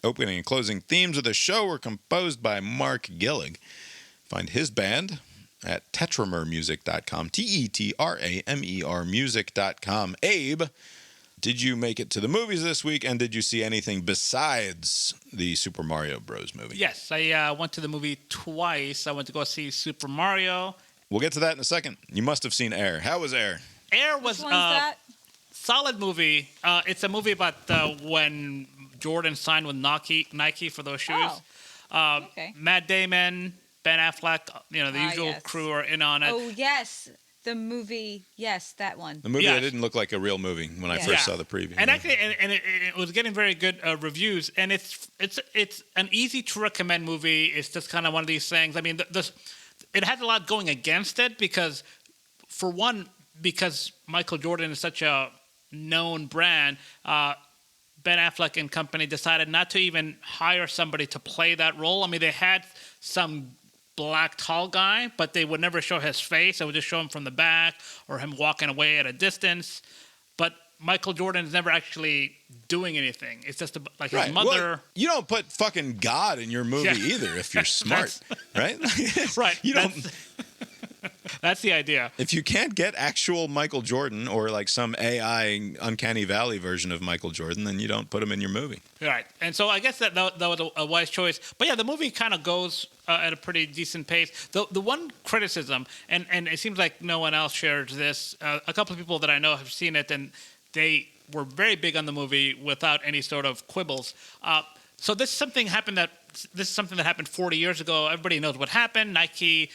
Opening and closing themes of the show were composed by Mark Gillig. Find his band at tetramermusic.com, Tetramer music.com. Abe, did you make it to the movies this week, and did you see anything besides the Super Mario Bros. Movie? Yes, I went to the movie twice. I went to go see Super Mario. We'll get to that in a second. You must have seen Air. How was Air? Air was Which one's that? solid movie. It's a movie about when Jordan signed with Nike for those shoes. Oh. Okay. Matt Damon, Ben Affleck, the usual yes. crew are in on it. Oh, yes. The movie, yes, that one. The movie Yes. that didn't look like a real movie when I Yeah. first saw the preview. And actually, it was getting very good reviews. And it's an easy to recommend movie. It's just kind of one of these things. I mean, it has a lot going against it because, for one, because Michael Jordan is such a known brand, Ben Affleck and company decided not to even hire somebody to play that role. I mean, they had some black tall guy, but they would never show his face. They would just show him from the back or him walking away at a distance. But Michael Jordan is never actually doing anything. It's just like his Right. mother. Well, you don't put fucking God in your movie Yeah. either if you're smart, right? Right. You don't. That's the idea. If you can't get actual Michael Jordan or like some AI Uncanny Valley version of Michael Jordan, then you don't put him in your movie. Right. And so I guess that was a wise choice. But yeah, the movie kind of goes at a pretty decent pace. The one criticism, and it seems like no one else shares this, a couple of people that I know have seen it, and they were very big on the movie without any sort of quibbles. So this is something that happened 40 years ago. Everybody knows what happened. Nike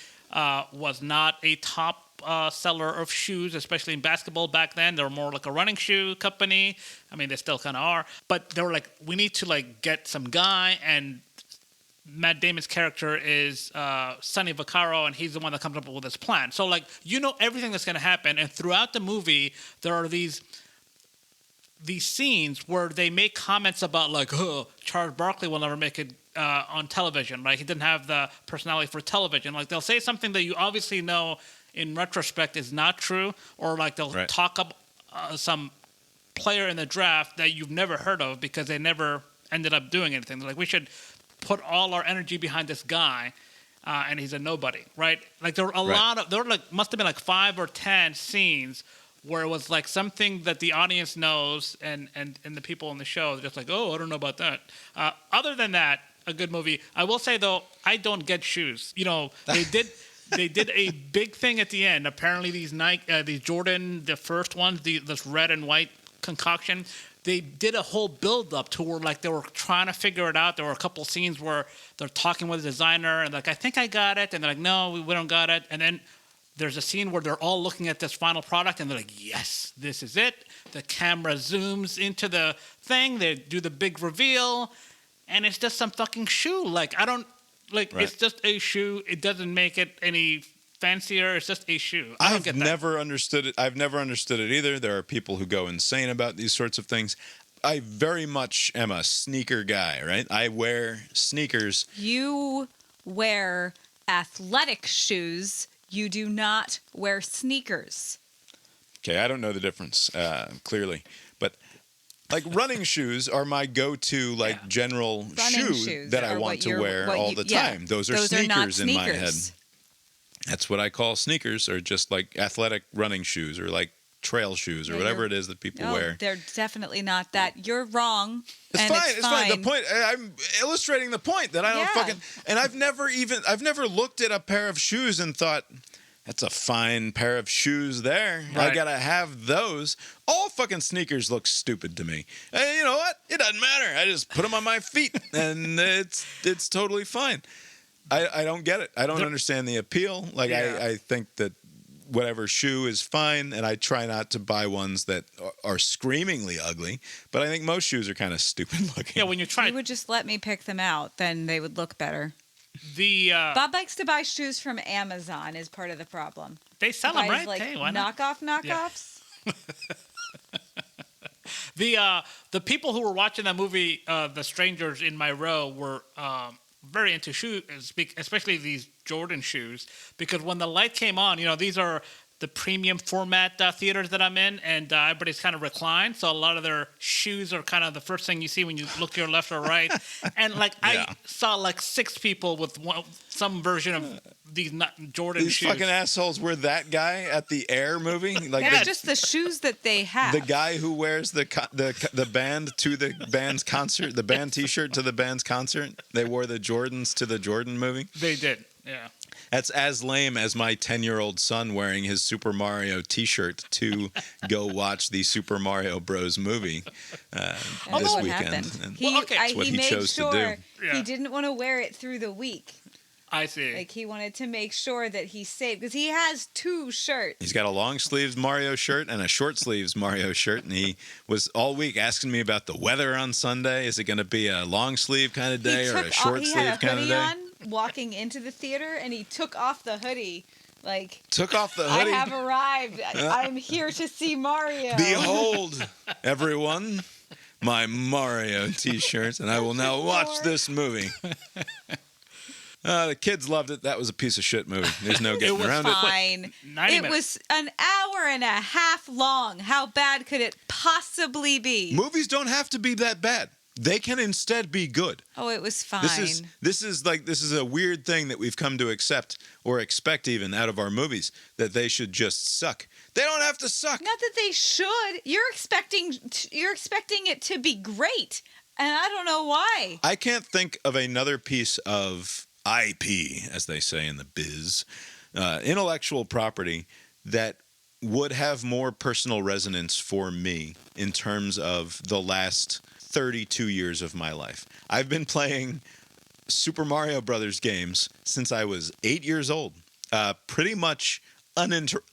was not a top seller of shoes, especially in basketball back then. They were more like a running shoe company. I mean, they still kind of are. But they were like, we need to like get some guy, and Matt Damon's character is Sonny Vaccaro, and he's the one that comes up with this plan. So like, you know everything that's going to happen, and throughout the movie, there are these scenes where they make comments about like, oh, Charles Barkley will never make it on television, right? He didn't have the personality for television. Like they'll say something that you obviously know in retrospect is not true, or like they'll talk up some player in the draft that you've never heard of because they never ended up doing anything. They're like, we should put all our energy behind this guy, and he's a nobody, right? Like there were there were like must have been like 5 or 10 scenes where it was like something that the audience knows and the people in the show are just like, oh, I don't know about that. Other than that, a good movie. I will say though, I don't get shoes. You know, they did a big thing at the end. Apparently, these these Jordan, the first ones, this red and white concoction, they did a whole build up to where like they were trying to figure it out. There were a couple scenes where they're talking with the designer and like, I think I got it, and they're like, no, we don't got it, and then there's a scene where they're all looking at this final product and they're like, yes, this is it. The camera zooms into the thing. They do the big reveal, and it's just some fucking shoe. Like, I don't, like, It's just a shoe. It doesn't make it any fancier. It's just a shoe. I've never understood it. I've never understood it either. There are people who go insane about these sorts of things. I very much am a sneaker guy, right? I wear sneakers. You wear athletic shoes. You do not wear sneakers. Okay, I don't know the difference, clearly. But like running shoes are my go-to general shoe that I want to wear all the time. Those are sneakers in my head. That's what I call sneakers, or just like athletic running shoes, or like trail shoes, or whatever it is that people wear. They're definitely not that. You're wrong. It's fine. It's fine. The point, I'm illustrating the point that I don't fucking. And I've never looked at a pair of shoes and thought, that's a fine pair of shoes there. Right. I gotta have those. All fucking sneakers look stupid to me. And you know what? It doesn't matter. I just put them on my feet, and it's totally fine. I don't get it. I don't understand the appeal. Like I think that whatever shoe is fine, and I try not to buy ones that are screamingly ugly. But I think most shoes are kind of stupid looking. Yeah, when you try, you would just let me pick them out, then they would look better. Bob likes to buy shoes from Amazon is part of the problem. They sell them, right? Like hey, why not? knockoffs. The people who were watching that movie, the strangers in my row, were very into shoes, especially these Jordan shoes, because when the light came on, these are the premium format theaters that I'm in, and everybody's kind of reclined, so a lot of their shoes are kind of the first thing you see when you look to your left or right. And I saw like 6 people with some version of these Jordan These shoes. fucking assholes were that guy at the Air movie. Like It's just the shoes that they have. the guy who wears the band to the band's concert, the band T-shirt to the band's concert. They wore the Jordans to the Jordan movie. They did, yeah. That's as lame as my 10-year-old son wearing his Super Mario T-shirt to go watch the Super Mario Bros. Movie this weekend. Happened. And He that's what he made chose sure to do. Yeah. he didn't want to wear it through the week. I see. Like he wanted to make sure that he's safe because he has 2 shirts. He's got a long sleeves Mario shirt and a short sleeves Mario shirt, and he was all week asking me about the weather on Sunday. Is it going to be a long sleeve kind of day or a short sleeve kind of day? He had a hoodie on walking into the theater, and he took off the hoodie. Like, took off the hoodie. I have arrived. I'm here to see Mario. Behold, everyone, my Mario T-shirt, and I will now watch this movie. The kids loved it. That was a piece of shit movie. There's no getting around it. Fine. It was an hour and a half long. How bad could it possibly be? Movies don't have to be that bad. They can instead be good. Oh, it was fine. This is a weird thing that we've come to accept or expect even out of our movies, that they should just suck. They don't have to suck. Not that they should. You're expecting it to be great, and I don't know why. I can't think of another piece of IP, as they say in the biz, intellectual property that would have more personal resonance for me in terms of the last 32 years of my life. I've been playing Super Mario Brothers games since I was 8 years old, pretty much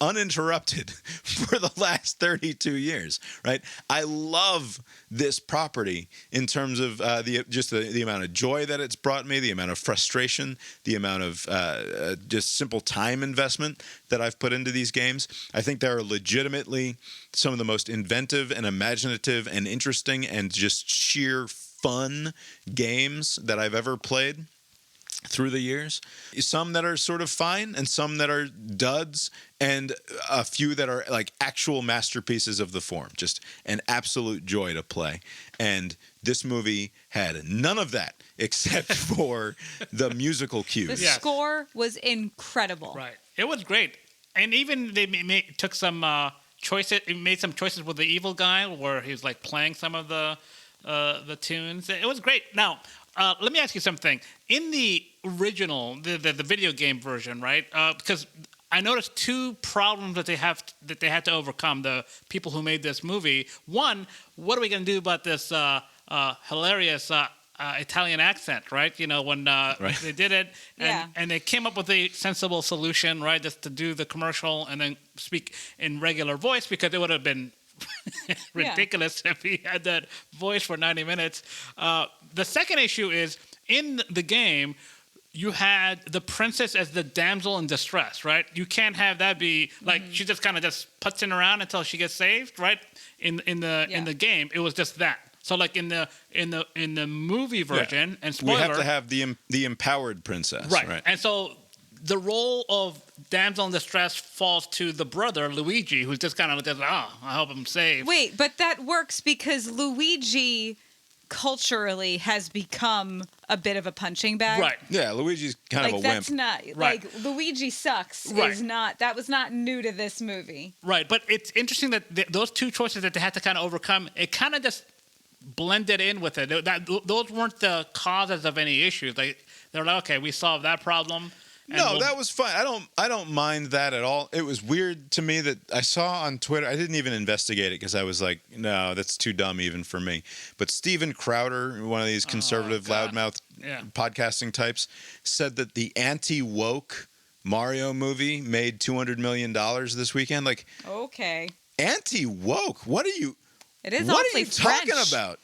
uninterrupted for the last 32 years, right? I love this property in terms of the amount of joy that it's brought me, the amount of frustration, the amount of just simple time investment that I've put into these games. I think they are legitimately some of the most inventive and imaginative and interesting and just sheer fun games that I've ever played through the years. Some that are sort of fine and some that are duds and a few that are like actual masterpieces of the form. Just an absolute joy to play. And this movie had none of that except for the musical cues. The score was incredible. Right. It was great. And even they took some choices, made some choices with the evil guy where he was like playing some of the tunes. It was great. Now, let me ask you something. In the original, the video game version, right? Because I noticed 2 problems that they had to overcome. The people who made this movie. One, what are we going to do about this hilarious Italian accent, right? You know, when they did it, and they came up with a sensible solution, right? Just to do the commercial and then speak in regular voice, because it would have been ridiculous if he had that voice for 90 minutes. The second issue is, in the game, you had the princess as the damsel in distress, right? You can't have that be like she just kind of just putzing around until she gets saved, right? In the game, it was just that. So like in the movie version, and spoiler, we have to have the empowered princess, right? And so the role of damsel in distress falls to the brother, Luigi, who's just kind of just, I hope I'm saved. Wait, but that works because Luigi culturally has become a bit of a punching bag. Right. Yeah, Luigi's kind of a wimp. That's not, like, Luigi sucks is not, that was not new to this movie. Right, but it's interesting that those 2 choices that they had to kind of overcome, it kind of just blended in with it. Those weren't the causes of any issues. They're like, okay, we solved that problem. No, that was fine. I don't mind that at all. It was weird to me that I saw on Twitter. I didn't even investigate it because I was like, no, that's too dumb even for me. But Steven Crowder, one of these conservative loudmouth podcasting types, said that the anti-woke Mario movie made $200 million this weekend. Like, okay, anti-woke? What are you? It is. What are you French. talking about?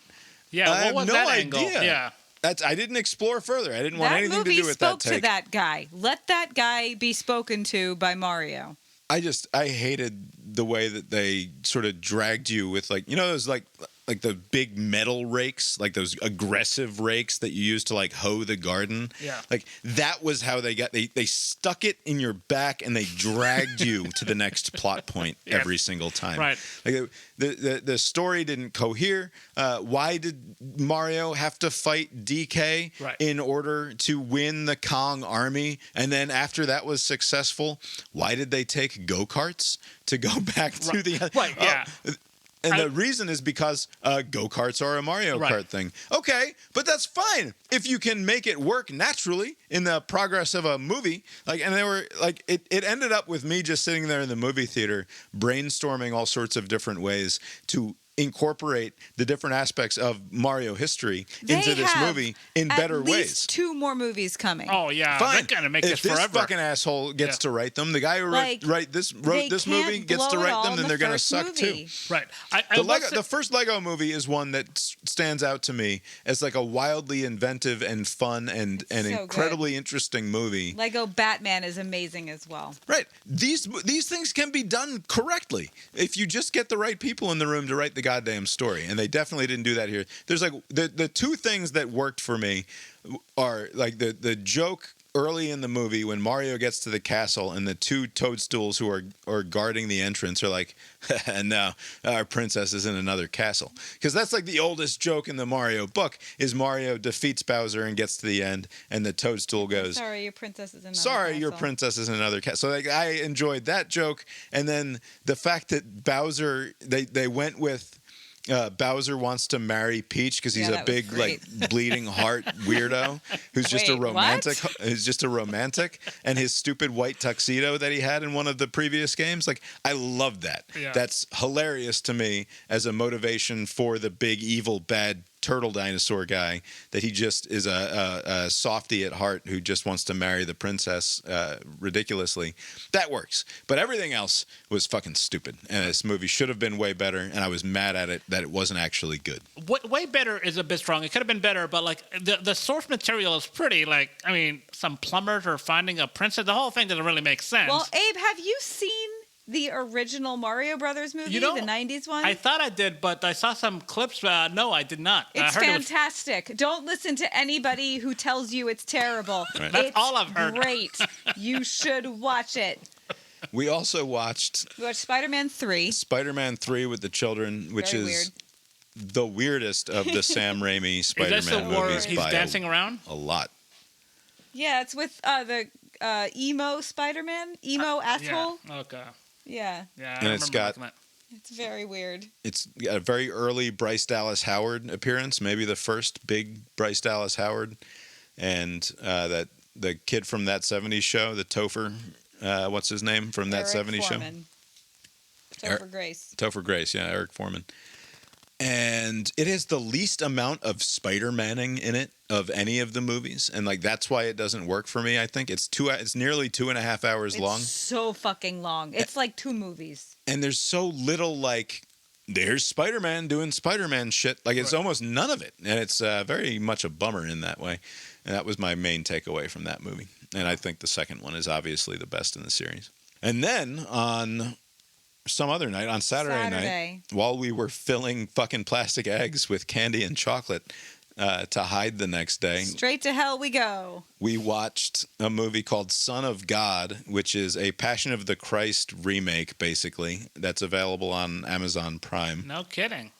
Yeah, I what was have no that idea. angle? Yeah. I didn't explore further. I didn't want anything to do with that take. That movie spoke to that guy. Let that guy be spoken to by Mario. I hated the way that they sort of dragged you with, like, you know, those like the big metal rakes, like those aggressive rakes that you use to like hoe the garden. Yeah. Like that was how they stuck it in your back and they dragged you to the next plot point every single time. Right. Like the story didn't cohere. Why did Mario have to fight DK in order to win the Kong army? And then after that was successful, why did they take go-karts to go back to the... Right, yeah. And the reason is because go-karts are a Mario Kart thing. Okay, but that's fine if you can make it work naturally in the progress of a movie. Like, and they were like, it ended up with me just sitting there in the movie theater brainstorming all sorts of different ways to incorporate the different aspects of Mario history into this movie in better at ways. least 2 more movies coming. Oh yeah, Fine. they're gonna make If this forever. fucking asshole gets to write them, the guy who Like, wrote this movie gets to write them, then they're gonna suck too. Right. The first Lego movie is one that stands out to me as like a wildly inventive and fun and incredibly interesting movie. Lego Batman is amazing as well. Right. These things can be done correctly if you just get the right people in the room to write the goddamn story, and they definitely didn't do that here. There's like the 2 things that worked for me are like the joke early in the movie when Mario gets to the castle and the 2 toadstools who are guarding the entrance are like, no, our princess is in another castle. Because that's like the oldest joke in the Mario book is Mario defeats Bowser and gets to the end and the toadstool goes, Sorry, your princess is in another sorry, castle. your princess is in another castle. So like, I enjoyed that joke. And then the fact that Bowser, they went with Bowser wants to marry Peach because he's a big like bleeding heart weirdo who's just a romantic. Who's just a romantic, and his stupid white tuxedo that he had in one of the previous games. Like I love that. Yeah. That's hilarious to me as a motivation for the big evil bad turtle dinosaur guy, that he just is a softy at heart who just wants to marry the princess ridiculously. That works. But everything else was fucking stupid. And this movie should have been way better, and I was mad at it that it wasn't actually good. Way better is a bit strong. It could have been better, but like the source material is pretty, like, I mean, some plumbers are finding a princess. The whole thing doesn't really make sense. Well, Abe, have you seen the original Mario Brothers movie, the 90s one? I thought I did, but I saw some clips. No, I did not. It's fantastic. Don't listen to anybody who tells you it's terrible. Right. That's it's all I've heard. Great. You should watch it. We also watched Spider-Man 3. Spider-Man 3 with the children, which is weird. The weirdest of the Sam Raimi Spider-Man movies. He's dancing around? A lot. Yeah, it's with the emo Spider-Man. Emo asshole. Yeah. Okay. Yeah. Yeah, and it's very weird. It's got a very early Bryce Dallas Howard appearance, maybe the first big Bryce Dallas Howard, and that the kid from That 70s Show, the Topher, what's his name from That 70s Show? Topher Grace. Topher Grace, yeah, Eric Foreman. And it has the least amount of Spider-Manning in it of any of the movies, and like that's why it doesn't work for me. I think it's nearly 2.5 hours long. It's so fucking long. It's like 2 movies. And there's so little like, there's Spider-Man doing Spider-Man shit. Like it's almost none of it, and it's very much a bummer in that way. And that was my main takeaway from that movie. And I think the second one is obviously the best in the series. And then on some other night, on Saturday night, while we were filling fucking plastic eggs with candy and chocolate to hide the next day, straight to hell we go. We watched a movie called Son of God, which is a Passion of the Christ remake, basically, that's available on Amazon Prime. No kidding.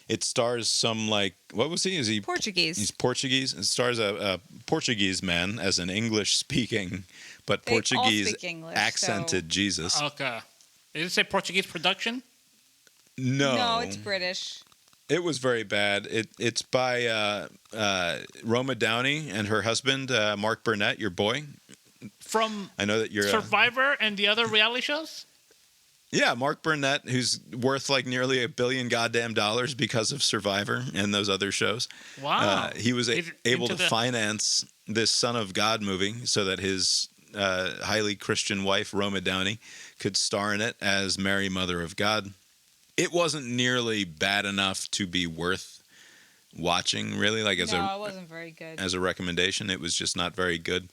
It stars some, like, what was he? Is he Portuguese? He's Portuguese. It stars a Portuguese man as an English-speaking, but Portuguese accented Jesus. Okay. Did it say Portuguese production? No, it's British. It was very bad. It's by Roma Downey and her husband, Mark Burnett, your boy. From I know that you're Survivor and the other reality shows? Yeah, Mark Burnett, who's worth like nearly $1 billion goddamn dollars because of Survivor and those other shows. Wow. He was able to finance this Son of God movie so that his highly Christian wife, Roma Downey, could star in it as Mary, Mother of God. It wasn't nearly bad enough to be worth watching, really. Like it wasn't very good. As a recommendation, it was just not very good.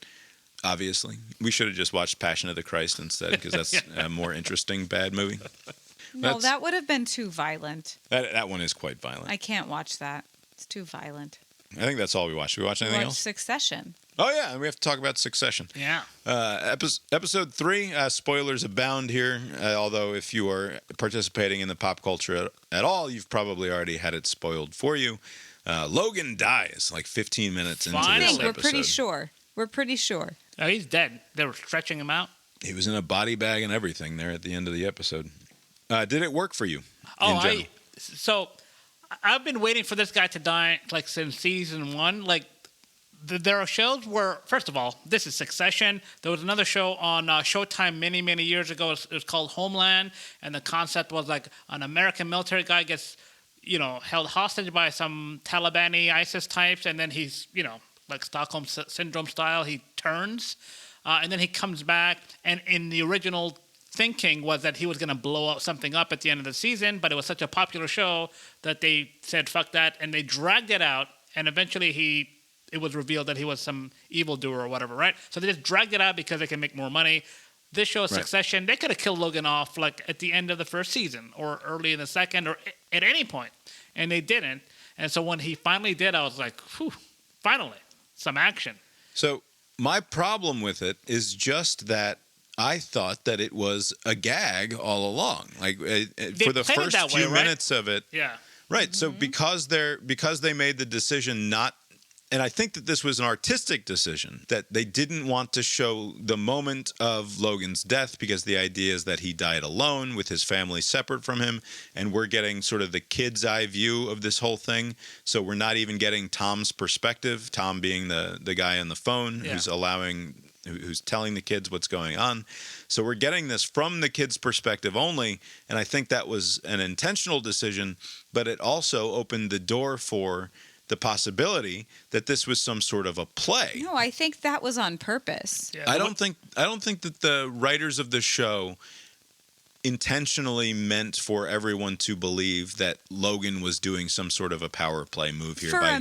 Obviously, we should have just watched Passion of the Christ instead, because that's a more interesting bad movie. No, that would have been too violent. That one is quite violent. I can't watch that. It's too violent. I think that's all we watched. Did we watch anything else? Succession. Oh, yeah, we have to talk about Succession. Yeah. Episode 3, spoilers abound here, although if you are participating in the pop culture at all, you've probably already had it spoiled for you. Logan dies like 15 minutes into this episode. We're pretty sure. Oh, he's dead. They were stretching him out. He was in a body bag and everything there at the end of the episode. Did it work for you? So I've been waiting for this guy to die like since season 1. Like there are shows where, first of all, this is Succession. There was another show on Showtime many, many years ago. It was called Homeland, and the concept was like an American military guy gets, held hostage by some Taliban ISIS types, and then he's, like Stockholm Syndrome style, he turns, and then he comes back, and in the original thinking was that he was going to blow up something up at the end of the season, but it was such a popular show that they said, fuck that, and they dragged it out, and eventually it was revealed that he was some evildoer or whatever, right? So they just dragged it out because they can make more money. This show, Succession, they could have killed Logan off like at the end of the first season or early in the second or at any point, and they didn't. And so when he finally did, I was like, whew, finally, some action. So my problem with it is just that I thought that it was a gag all along. Like for the first few minutes of it. Yeah. Right. Mm-hmm. So because they made the decision not, and I think that this was an artistic decision, that they didn't want to show the moment of Logan's death because the idea is that he died alone with his family separate from him, and we're getting sort of the kid's eye view of this whole thing. So we're not even getting Tom's perspective, Tom being the guy on the phone who's telling the kids what's going on. So we're getting this from the kid's perspective only, and I think that was an intentional decision, but it also opened the door for the possibility that this was some sort of a play. No, I think that was on purpose. Yeah, I don't think that the writers of the show intentionally meant for everyone to believe that Logan was doing some sort of a power play move here by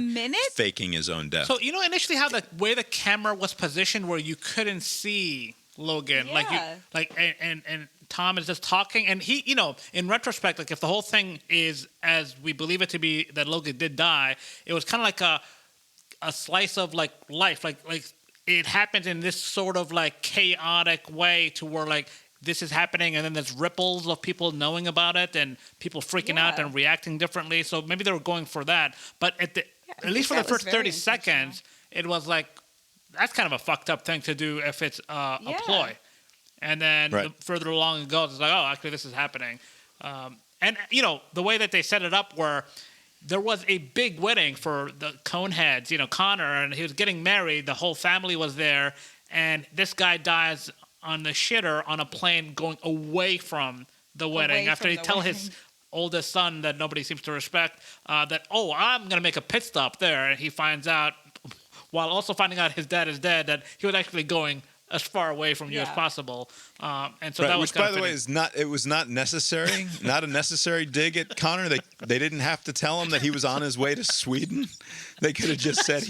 faking his own death. So initially how the way the camera was positioned where you couldn't see Logan, and Tom is just talking, and he, in retrospect, like if the whole thing is as we believe it to be, that Logan did die, it was kind of like a slice of like life, like it happens in this sort of like chaotic way to where like this is happening, and then there's ripples of people knowing about it and people freaking out and reacting differently. So maybe they were going for that, but at least for the first 30 seconds, it was like that's kind of a fucked up thing to do if it's a ploy. And then the further along it goes, it's like, oh, actually, this is happening. And, the way that they set it up where there was a big wedding for the Coneheads, Connor, and he was getting married. The whole family was there. And this guy dies on the shitter on a plane going away from the wedding after he tells his oldest son that nobody seems to respect that, oh, I'm going to make a pit stop there. And he finds out, while also finding out his dad is dead, that he was actually going as far away from you as possible, and so that was which, by the way, it was not necessary, not a necessary dig at Connor. They didn't have to tell him that he was on his way to Sweden. They could have just said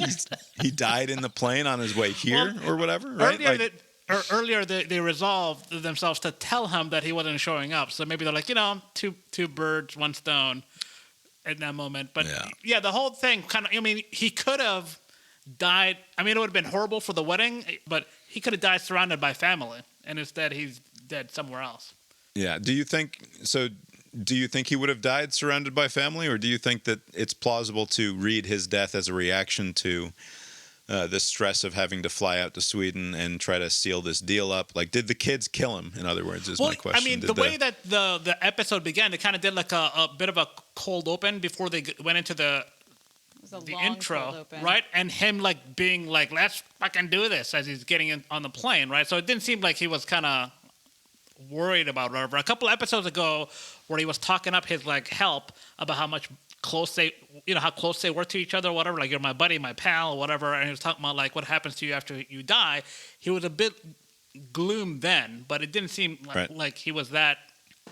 he died in the plane on his way here or whatever, right? Earlier they resolved themselves to tell him that he wasn't showing up. So maybe they're like, two birds, one stone, in that moment. But the whole thing kind of. I mean, he could have died. I mean, it would have been horrible for the wedding, but he could have died surrounded by family, and instead he's dead somewhere else. Yeah. Do you think he would have died surrounded by family, or do you think that it's plausible to read his death as a reaction to the stress of having to fly out to Sweden and try to seal this deal up? Like, did the kids kill him, in other words, is my question. I mean, the way that the episode began, they kind of did like a bit of a cold open before they went into the intro, right? And him like being like, let's fucking do this as he's getting in on the plane, right? So it didn't seem like he was kind of worried about whatever. A couple episodes ago where he was talking up his like help about how close they were to each other or whatever, like you're my buddy, my pal or whatever, and he was talking about like what happens to you after you die. He was a bit gloom then, but it didn't seem like he was that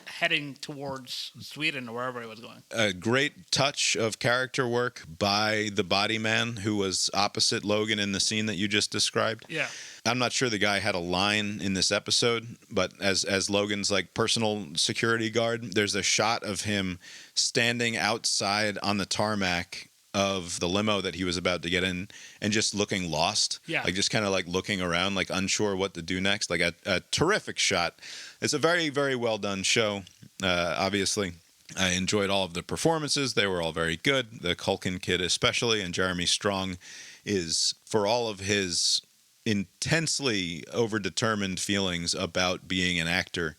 heading towards Sweden or wherever he was going. A great touch of character work by the body man who was opposite Logan in the scene that you just described. Yeah. I'm not sure the guy had a line in this episode, but as Logan's like personal security guard, there's a shot of him standing outside on the tarmac of the limo that he was about to get in and just looking lost. Yeah. Like just kind of like looking around, like unsure what to do next. Like a terrific shot. It's a very, very well done show. Obviously, I enjoyed all of the performances. They were all very good. The Culkin kid especially, and Jeremy Strong is, for all of his intensely overdetermined feelings about being an actor,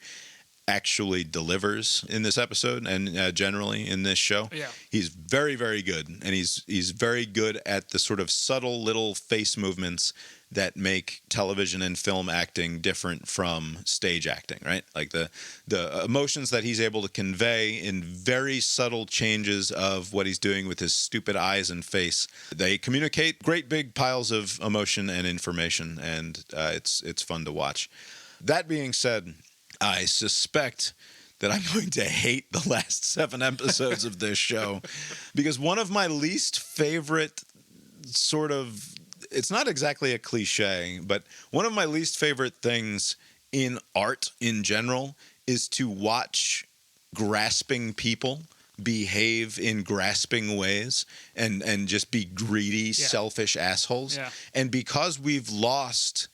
actually delivers in this episode and generally in this show. Yeah. He's very, very good, and he's very good at the sort of subtle little face movements that make television and film acting different from stage acting, right? Like the emotions that he's able to convey in very subtle changes of what he's doing with his stupid eyes and face. They communicate great big piles of emotion and information, and it's fun to watch. That being said, I suspect that I'm going to hate the last 7 episodes of this show, because one of my least favorite sort of, it's not exactly a cliche, but one of my least favorite things in art in general is to watch grasping people behave in grasping ways and just be greedy, selfish assholes. Yeah. And because we've lost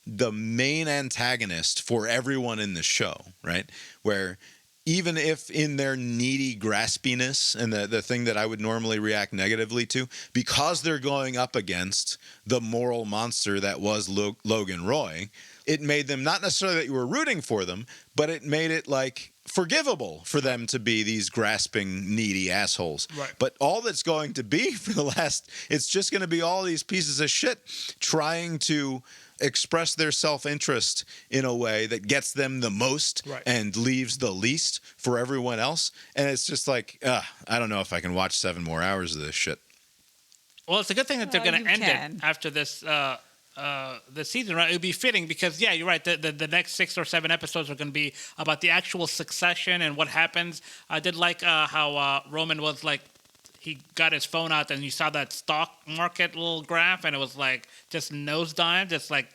the main antagonist for everyone in the show, right? Where even if in their needy graspiness and the thing that I would normally react negatively to, because they're going up against the moral monster that was Logan Roy, it made them, not necessarily that you were rooting for them, but it made it like forgivable for them to be these grasping, needy assholes. Right. But all that's going to be for the last, it's just going to be all these pieces of shit trying to express their self-interest in a way that gets them the most and leaves the least for everyone else. And it's just like, I don't know if I can watch 7 more hours of this shit. Well, it's a good thing that they're going to end can. it after this the season, right? It would be fitting because, yeah, you're right. The next 6 or 7 episodes are going to be about the actual succession and what happens. I did like how Roman was like, he got his phone out and you saw that stock market little graph and it was like just nosedived. It's like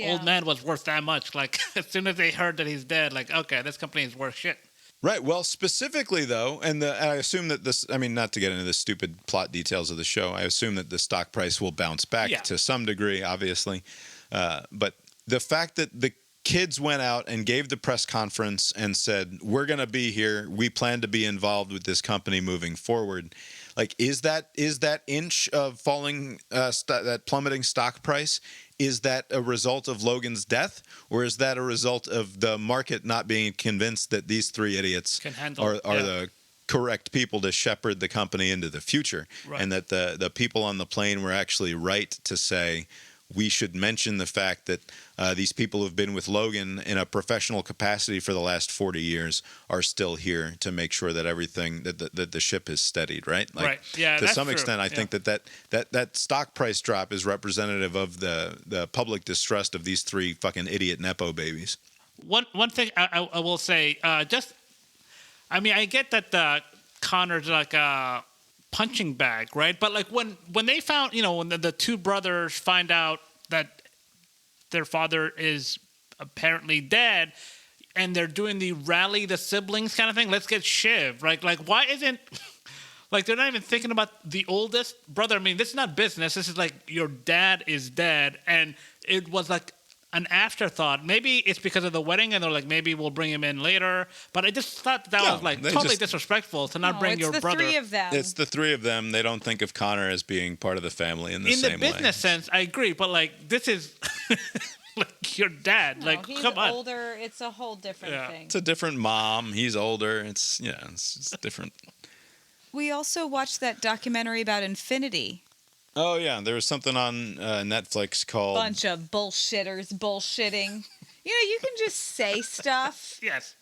old man was worth that much. Like as soon as they heard that he's dead, like, okay, this company is worth shit. Right. Well, specifically, though, and I assume that this, I mean, not to get into the stupid plot details of the show, I assume that the stock price will bounce back to some degree, obviously. But the fact that the kids went out and gave the press conference and said, we're going to be here, we plan to be involved with this company moving forward. Like, is that inch of falling, that plummeting stock price, is that a result of Logan's death, or is that a result of the market not being convinced that these 3 idiots are the correct people to shepherd the company into the future, and that the people on the plane were actually right to say, we should mention the fact that these people who've been with Logan in a professional capacity for the last 40 years are still here to make sure that everything, that the ship is steadied, right? Like, right. Yeah, to that's some true. extent, I think that stock price drop is representative of the public distrust of these 3 fucking idiot Nepo babies. One thing I will say, I get that Connor's like a punching bag, right? But like when they found, when the 2 brothers find out that their father is apparently dead, and they're doing the rally the siblings kind of thing. Let's get Shiv, right? Like, why isn't like they're not even thinking about the oldest brother? I mean, this is not business. This is like your dad is dead, and it was like an afterthought. Maybe it's because of the wedding, and they're like, maybe we'll bring him in later. But I just thought that was like totally disrespectful to not bring your brother. It's the 3 of them. It's the 3 of them. They don't think of Connor as being part of the family in the same way. In the business sense, I agree. But like, this is like your dad. No, like, he's come on. older. It's a whole different thing. It's a different mom. He's older. It's just different. We also watched that documentary about Infinity. Oh, yeah. There was something on Netflix called... Bunch of bullshitters bullshitting. You can just say stuff. Yes.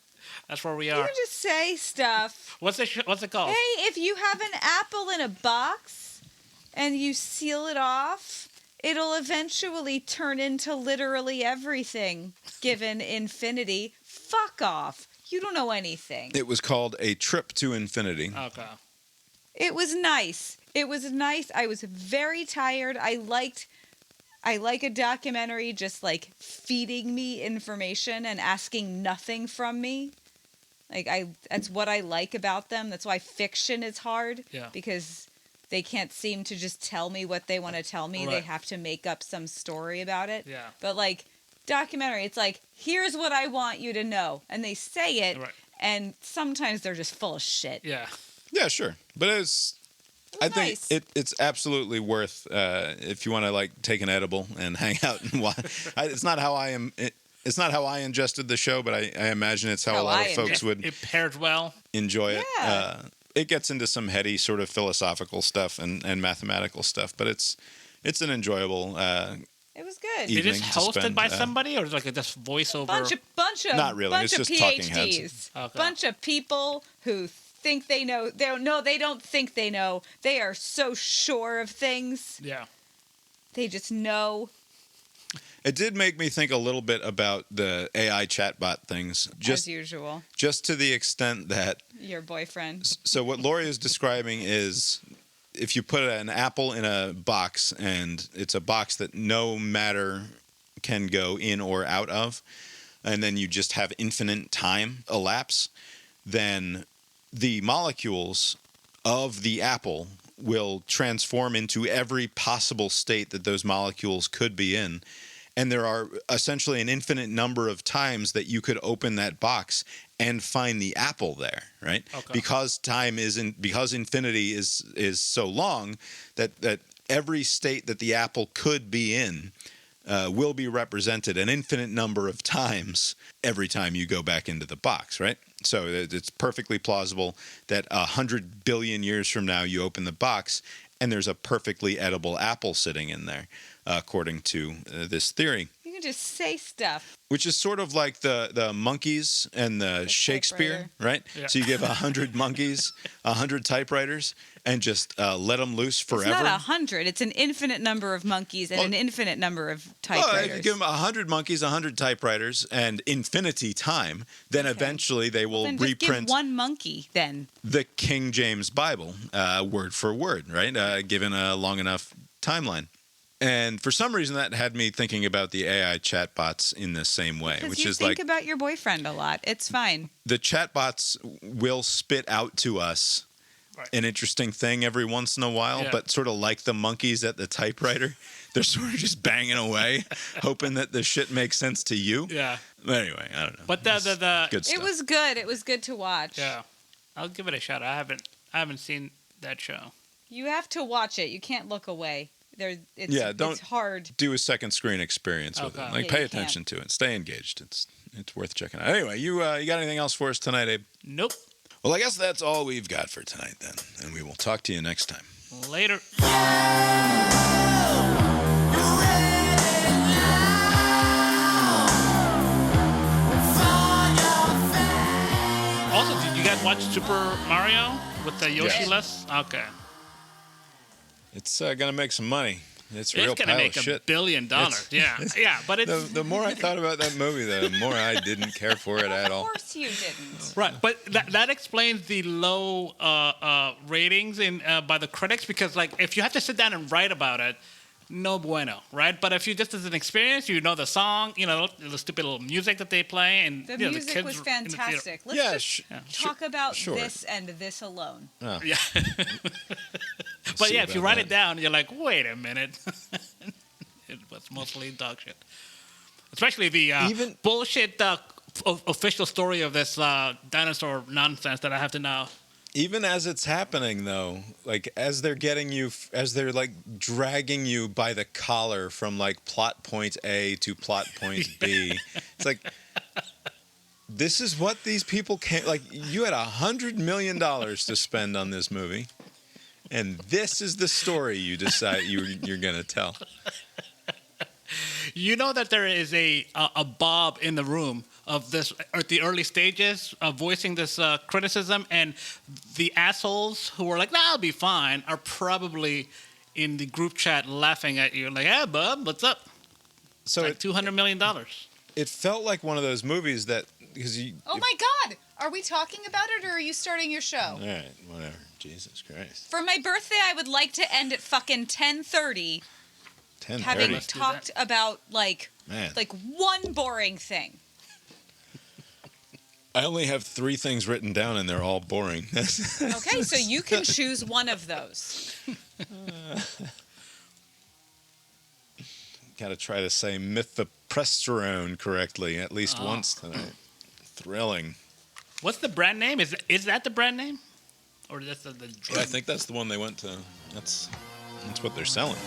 That's where we You are. can just say stuff. What's it called? Hey, if you have an apple in a box and you seal it off, it'll eventually turn into literally everything, given infinity. Fuck off. You don't know anything. It was called A Trip to Infinity. Okay. It was nice. It was nice. I was very tired. I like a documentary just like feeding me information and asking nothing from me. That's what I like about them. That's why fiction is hard. Yeah. Because they can't seem to just tell me what they want to tell me. Right. They have to make up some story about it. Yeah. But like documentary, it's like, here's what I want you to know. And they say it. Right. And sometimes they're just full of shit. Yeah. Yeah, sure. But I think nice. it's absolutely worth if you want to like take an edible and hang out and watch. It's not how I am It's not how I ingested the show, but I imagine it's how a lot of folks would It pairs well. enjoy it. Yeah. It gets into some heady sort of philosophical stuff and mathematical stuff, but it's an enjoyable It was good. Evening Is it to hosted spend, by somebody, or is it like just voiceover? Bunch of Not really, bunch it's of just talking PhDs. heads. Okay. Bunch of people who think they know. They don't think they know. They are so sure of things. Yeah. They just know. It did make me think a little bit about the AI chatbot things, As usual. just to the extent that. Your boyfriend. So what Lori is describing is if you put an apple in a box and it's a box that no matter can go in or out of, and then you just have infinite time elapse, then the molecules of the apple will transform into every possible state that those molecules could be in. And there are essentially an infinite number of times that you could open that box and find the apple there, right? Okay. Because because infinity is so long that every state that the apple could be in will be represented an infinite number of times every time you go back into the box, right? So it's perfectly plausible that 100 billion years from now you open the box and there's a perfectly edible apple sitting in there, according to this theory. You can just say stuff. Which is sort of like the monkeys and the Shakespeare, typewriter. right? Yeah. So you give 100 monkeys, 100 typewriters, and just let them loose forever. It's not 100. It's an infinite number of monkeys and an infinite number of Well, typewriters. if you give them 100 monkeys, 100 typewriters, and infinity time, then eventually they will Then just reprint give one monkey then. the King James Bible, word for word, right? Given a long enough timeline. And for some reason, that had me thinking about the AI chatbots in the same way, Because which you is think like about your boyfriend a lot. It's fine. the chatbots will spit out to us an interesting thing every once in a while, Yeah. but sort of like the monkeys at the typewriter, they're sort of just banging away, hoping that the shit makes sense to you. Yeah. But anyway, I don't know. But It's good stuff. It was good. It was good to watch. Yeah. I'll give it a shot. I haven't seen that show. You have to watch it. You can't look away. Don't It's hard. do a second screen experience with Okay. it. Like, Yeah, pay you attention to it. Stay engaged. It's worth checking out. Anyway, you got anything else for us tonight, Abe? Nope. Well, I guess that's all we've got for tonight then, and we will talk to you next time. Later. Also, did you guys watch Super Mario with the Yoshi-less? Okay. It's gonna make some money. It's a It's real gonna pile make of shit. $1 billion. Yeah. Yeah, but it's The more I thought about that movie, the more I didn't care for it at Of all. course you didn't. right. But that explains the low ratings by the critics, because like if you have to sit down and write about it, no bueno, right? But if you just as an experience, you know the song, you know the stupid little music that they play, and The you know, music the kids was in the theater. fantastic. Let's Yeah, just talk about sure. this and this alone. Yeah. See But yeah, if you about write that. it down, you're like, wait a minute. It was mostly dog shit. Especially the Even- bullshit official story of this dinosaur nonsense that I have to now. Even as it's happening, though, like as they're like dragging you by the collar from like plot point A to plot point B, it's like this is what these people can't. Like you had $100 million to spend on this movie, and this is the story you decide you're gonna tell. You know that there is a Bob in the room of this at the early stages of voicing this criticism, and the assholes who were like, "Nah, I'll be fine," are probably in the group chat laughing at you, like, "Hey, Bob, what's up?" So Like $200 million. it felt like one of those movies that because you. Oh my God! Are we talking about it, or are you starting your show? All right, whatever. Jesus Christ. For my birthday, I would like to end at fucking 10:30, 10:30. having Let's do talked about like Man. one boring thing. I only have 3 things written down, and they're all boring. Okay, so you can choose one of those. Got to try to say mifepristone correctly at least once tonight. Thrilling. What's the brand name? Is that the brand name? Or is that the drug? I think that's the one they went to. That's what they're selling.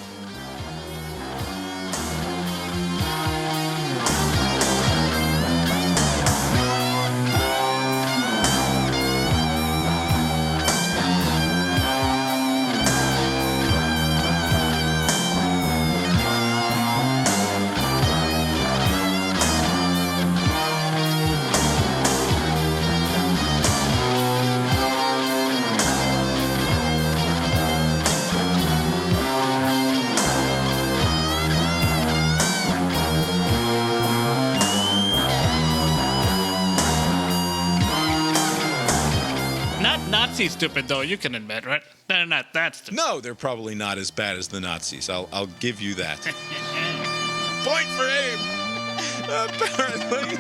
not Nazi stupid, though, you can admit, right? They're not that stupid. No, they're probably not as bad as the Nazis. I'll give you that. Point for aim. Apparently.